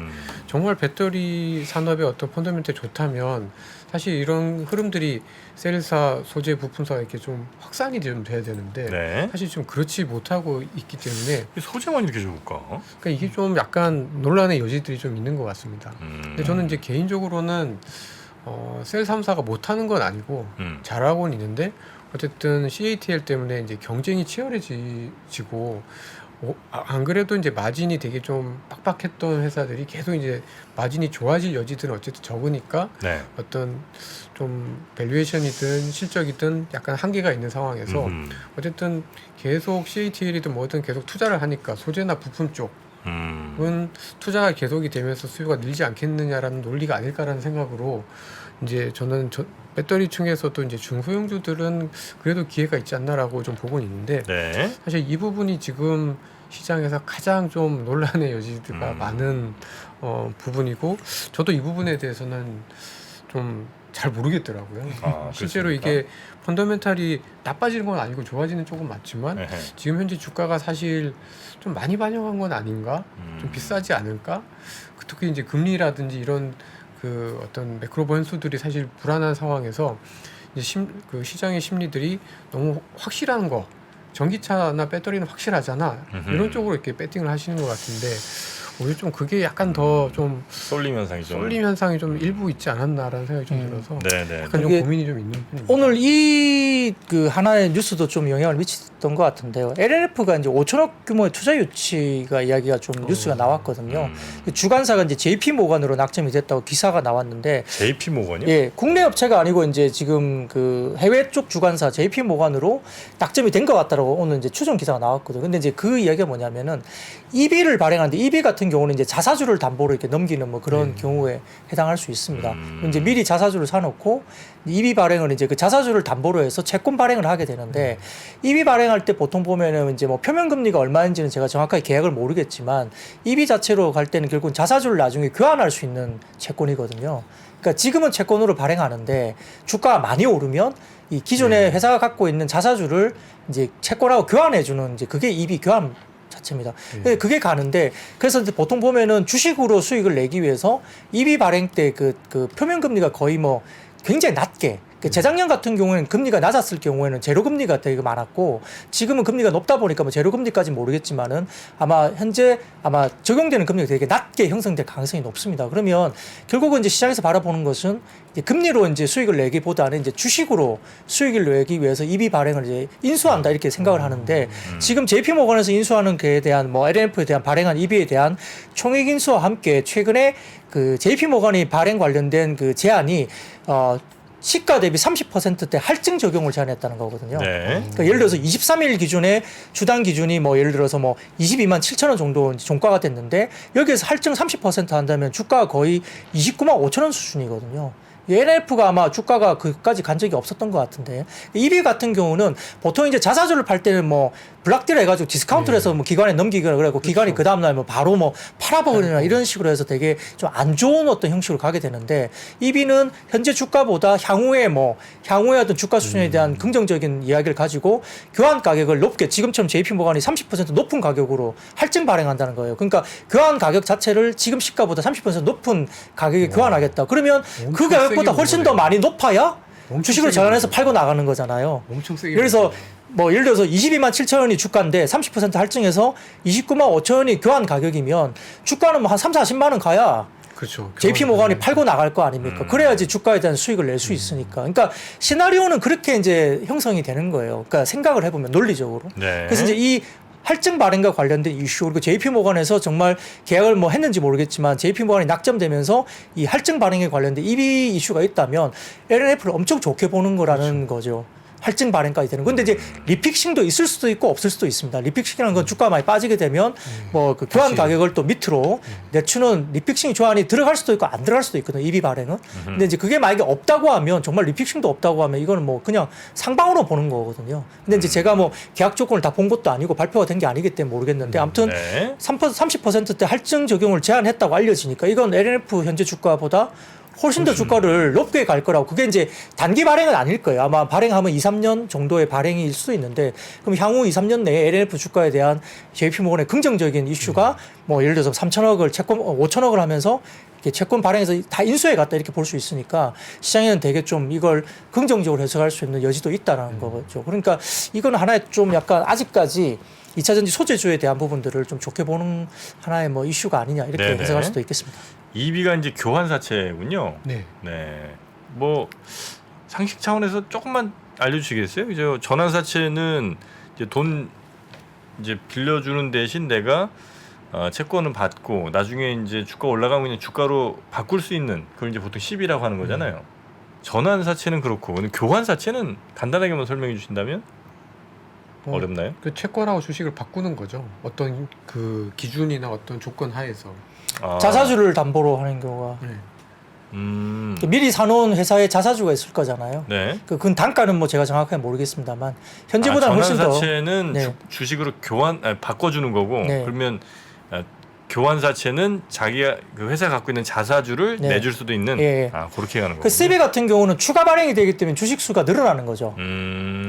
정말 배터리 산업의 어떤 펀더멘털이 좋다면 사실 이런 흐름들이 셀사, 소재, 부품사가 이렇게 좀 확산이 좀 돼야 되는데
네.
사실 좀 그렇지 못하고 있기 때문에
소재만 이렇게 좋을까?
그러니까 이게 좀 약간 논란의 여지들이 좀 있는 것 같습니다. 근데 저는 이제 개인적으로는 셀 3사가 못하는 건 아니고 잘하고는 있는데 어쨌든 CATL 때문에 이제 경쟁이 치열해지고 안 그래도 이제 마진이 되게 좀 빡빡했던 회사들이 계속 이제 마진이 좋아질 여지들은 어쨌든 적으니까
네.
어떤 좀 밸류에이션이든 실적이든 약간 한계가 있는 상황에서 어쨌든 계속 CATL이든 뭐든 계속 투자를 하니까 소재나 부품 쪽은 투자가 계속이 되면서 수요가 늘지 않겠느냐라는 논리가 아닐까라는 생각으로 이제 저는 배터리층에서도 이제 중소형주들은 그래도 기회가 있지 않나라고 좀 보고는 있는데
네.
사실 이 부분이 지금 시장에서 가장 좀 논란의 여지가 많은 부분이고 저도 이 부분에 대해서는 좀 잘 모르겠더라고요. 실제로
그렇습니까?
이게 펀더멘탈이 나빠지는 건 아니고 좋아지는 쪽은 맞지만
에헤.
지금 현재 주가가 사실 좀 많이 반영한 건 아닌가? 좀 비싸지 않을까? 특히 이제 금리라든지 이런 그 어떤 매크로 변수들이 사실 불안한 상황에서 이제 그 시장의 심리들이 너무 확실한 거 전기차나 배터리는 확실하잖아 이런 쪽으로 이렇게 배팅을 하시는 것 같은데 오히려 좀 그게 약간 더 좀
쏠림 현상이 좀.
쏠림 현상이 좀 일부 있지 않았나라는 생각이 좀 들어서
네네.
약간 좀
이게
고민이 좀 있는 편입니다.
오늘 이 그 하나의 뉴스도 좀 영향을 미쳤던 것 같은데요. LNF가 이제 5천억 규모의 투자 유치가 이야기가 좀 뉴스가 나왔거든요. 주관사가 이제 JP 모건으로 낙점이 됐다고 기사가 나왔는데
JP 모건이요?
예, 국내 업체가 아니고 이제 지금 그 해외 쪽 주관사 JP 모건으로 낙점이 된 것 같다라고 오늘 이제 추정 기사가 나왔거든요. 근데 이제 그 이야기가 뭐냐면은 EV를 발행하는데 EV 같은 같은 경우는 이제 자사주를 담보로 이렇게 넘기는 뭐 그런 경우에 해당할 수 있습니다. 이제 미리 자사주를 사놓고 EB 발행을 이제 그 자사주를 담보로 해서 채권 발행을 하게 되는데 EB 발행할 때 보통 보면은 이제 뭐 표면 금리가 얼마인지는 제가 정확하게 계약을 모르겠지만 EB 자체로 갈 때는 결국은 자사주를 나중에 교환할 수 있는 채권이거든요. 그러니까 지금은 채권으로 발행하는데 주가가 많이 오르면 이 기존에 회사가 갖고 있는 자사주를 이제 채권하고 교환해주는 이제 그게 EB 교환 자체입니다. 그게 가는데 그래서 이제 보통 보면은 주식으로 수익을 내기 위해서 EB 발행 때 그 표면 금리가 거의 뭐 굉장히 낮게 재작년 같은 경우에는 금리가 낮았을 경우에는 제로 금리가 되게 많았고 지금은 금리가 높다 보니까 뭐 제로 금리까지는 모르겠지만은 아마 현재 아마 적용되는 금리가 되게 낮게 형성될 가능성이 높습니다. 그러면 결국은 이제 시장에서 바라보는 것은 이제 금리로 이제 수익을 내기보다는 이제 주식으로 수익을 내기 위해서 EB 발행을 이제 인수한다 이렇게 생각을 하는데 지금 JP모건에서 인수하는 그에 대한 뭐 LNF에 대한 발행한 EB에 대한 총액 인수와 함께 최근에 그 JP모건이 발행 관련된 그 제안이 시가 대비 30%대 할증 적용을 제한했다는 거거든요.
네.
그러니까 예를 들어서 23일 기준에 주당 기준이 뭐 예를 들어서 뭐 22만 7천 원 정도 종가가 됐는데 여기에서 할증 30% 한다면 주가가 거의 29만 5천 원 수준이거든요. NF가 아마 주가가 그까지 간 적이 없었던 것 같은데 EB 같은 경우는 보통 이제 자사주를 팔 때는 뭐 블락딜 해가지고 디스카운트를 해서 뭐 기관에 넘기거나 그래고 기관이 그 다음날 뭐 바로 뭐 팔아버리거나 이런 식으로 해서 되게 좀 안 좋은 어떤 형식으로 가게 되는데 EB는 현재 주가보다 향후에 어떤 주가 수준에 대한 긍정적인 이야기를 가지고 교환 가격을 높게 지금처럼 JP모건이 30% 높은 가격으로 할증 발행한다는 거예요. 그러니까 교환 가격 자체를 지금 시가보다 30% 높은 가격에 교환하겠다. 그러면 그 가격보다 훨씬 더 많이 높아야 주식을 전환해서 팔고 나가는 거잖아요.
엄청 세게.
그래서 뭐 예를 들어서 22만 7천 원이 주가인데 30% 할증해서 29만 5천 원이 교환 가격이면 주가는 뭐 한 3, 40만 원 가야
그렇죠.
JP모건이 팔고 나갈 거 아닙니까? 그래야지 주가에 대한 수익을 낼 수 있으니까. 그러니까 시나리오는 그렇게 이제 형성이 되는 거예요. 그러니까 생각을 해보면 논리적으로.
네.
그래서 이제 이 할증 발행과 관련된 이슈 그리고 JP모건에서 정말 계약을 뭐 했는지 모르겠지만 JP모건이 낙점되면서 이 할증 발행에 관련된 EB 이슈가 있다면 LNF를 엄청 좋게 보는 거라는 거죠. 할증 발행까지 되는. 근데 이제 리픽싱도 있을 수도 있고 없을 수도 있습니다. 리픽싱이라는 건 주가가 많이 빠지게 되면 뭐 그 교환 가격을 또 밑으로 내추는 리픽싱 조안이 들어갈 수도 있고 안 들어갈 수도 있거든요. EB 발행은. 근데 이제 그게 만약에 없다고 하면 정말 리픽싱도 없다고 하면 이거는 뭐 그냥 상방으로 보는 거거든요. 근데 이제 제가 뭐 계약 조건을 다 본 것도 아니고 발표가 된 게 아니기 때문에 모르겠는데 아무튼
네.
30%대 할증 적용을 제한했다고 알려지니까 이건 LNF 현재 주가보다 훨씬 더 주가를 높게 갈 거라고. 그게 이제 단기 발행은 아닐 거예요. 아마 발행하면 2, 3년 정도의 발행일 수도 있는데 그럼 향후 2, 3년 내에 LNF 주가에 대한 JP모건의 긍정적인 이슈가 뭐 예를 들어서 3천억을 채권 5천억을 하면서 이렇게 채권 발행해서 다 인수해 갔다 이렇게 볼 수 있으니까 시장에는 되게 좀 이걸 긍정적으로 해석할 수 있는 여지도 있다라는 거죠. 그러니까 이건 하나의 좀 약간 아직까지 2차전지 소재주에 대한 부분들을 좀 좋게 보는 하나의 뭐 이슈가 아니냐 이렇게
네네.
해석할 수도 있겠습니다.
EB가 이제 교환사채군요.
네.
네. 뭐 상식 차원에서 조금만 알려주시겠어요? 이제 전환사채는 이제 돈 이제 빌려주는 대신 내가 채권은 받고 나중에 이제 주가 올라가면 그냥 주가로 바꿀 수 있는 그걸 이제 보통 10이라고 하는 거잖아요. 전환사채는 그렇고 교환사채는 간단하게만 설명해 주신다면 어렵나요?
그 채권하고 주식을 바꾸는 거죠. 어떤 그 기준이나 어떤 조건 하에서.
자사주를 담보로 하는 경우가
네.
미리 사놓은 회사에 자사주가 있을 거잖아요.
네.
그 단가는 뭐 제가 정확하게 모르겠습니다만 현재보다는 훨씬 더
전환사채는
네.
주식으로 바꿔주는 거고
네.
그러면 교환사채는 자기가 그 회사 갖고 있는 자사주를
네.
내줄 수도 있는
예.
그렇게 가는 거고.
그 CB 같은 경우는 추가 발행이 되기 때문에 주식 수가 늘어나는 거죠.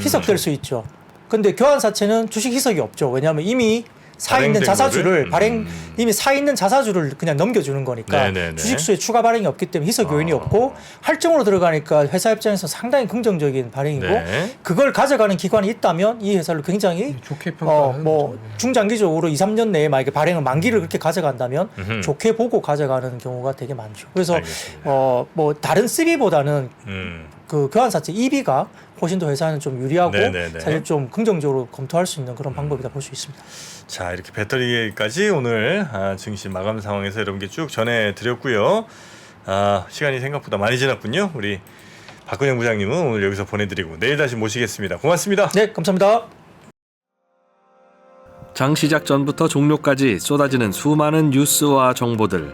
희석될 수 있죠. 근데 교환사채는 주식 희석이 없죠. 왜냐하면 이미 사 있는
발행된
자사주를
거를?
이미 사 있는 자사주를 그냥 넘겨주는 거니까
네네네.
주식수에 추가 발행이 없기 때문에 희석 요인이 없고 할증으로 들어가니까 회사 입장에서 상당히 긍정적인 발행이고
네.
그걸 가져가는 기관이 있다면 이 회사를 굉장히
좋게 평가하는
뭐
거죠. 네.
중장기적으로 2, 3년 내에 만약에 발행을 만기를 그렇게 가져간다면
음흠.
좋게 보고 가져가는 경우가 되게 많죠. 그래서
알겠습니다.
뭐 다른 CB보다는 그 교환사채 EB가 훨씬 더 회사는 좀 유리하고
네네네.
사실 좀 긍정적으로 검토할 수 있는 그런 방법이다 볼 수 있습니다.
자, 이렇게 배터리까지 오늘 증시 마감 상황에서 여러분께 쭉 전해드렸고요. 시간이 생각보다 많이 지났군요. 우리 박근영 부장님은 오늘 여기서 보내드리고 내일 다시 모시겠습니다. 고맙습니다.
네, 감사합니다.
장 시작 전부터 종료까지 쏟아지는 수많은 뉴스와 정보들.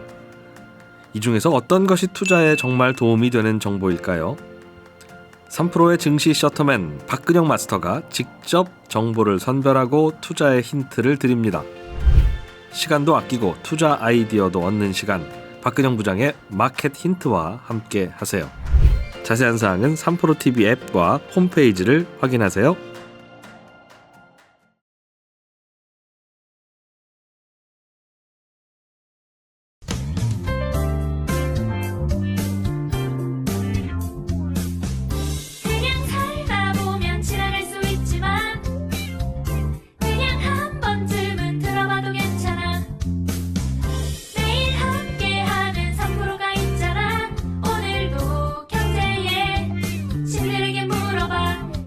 이 중에서 어떤 것이 투자에 정말 도움이 되는 정보일까요? 3프로의 증시 셔터맨 박근영 마스터가 직접 정보를 선별하고 투자의 힌트를 드립니다. 시간도 아끼고 투자 아이디어도 얻는 시간, 박근영 부장의 마켓 힌트와 함께 하세요. 자세한 사항은 3프로TV 앱과 홈페이지를 확인하세요.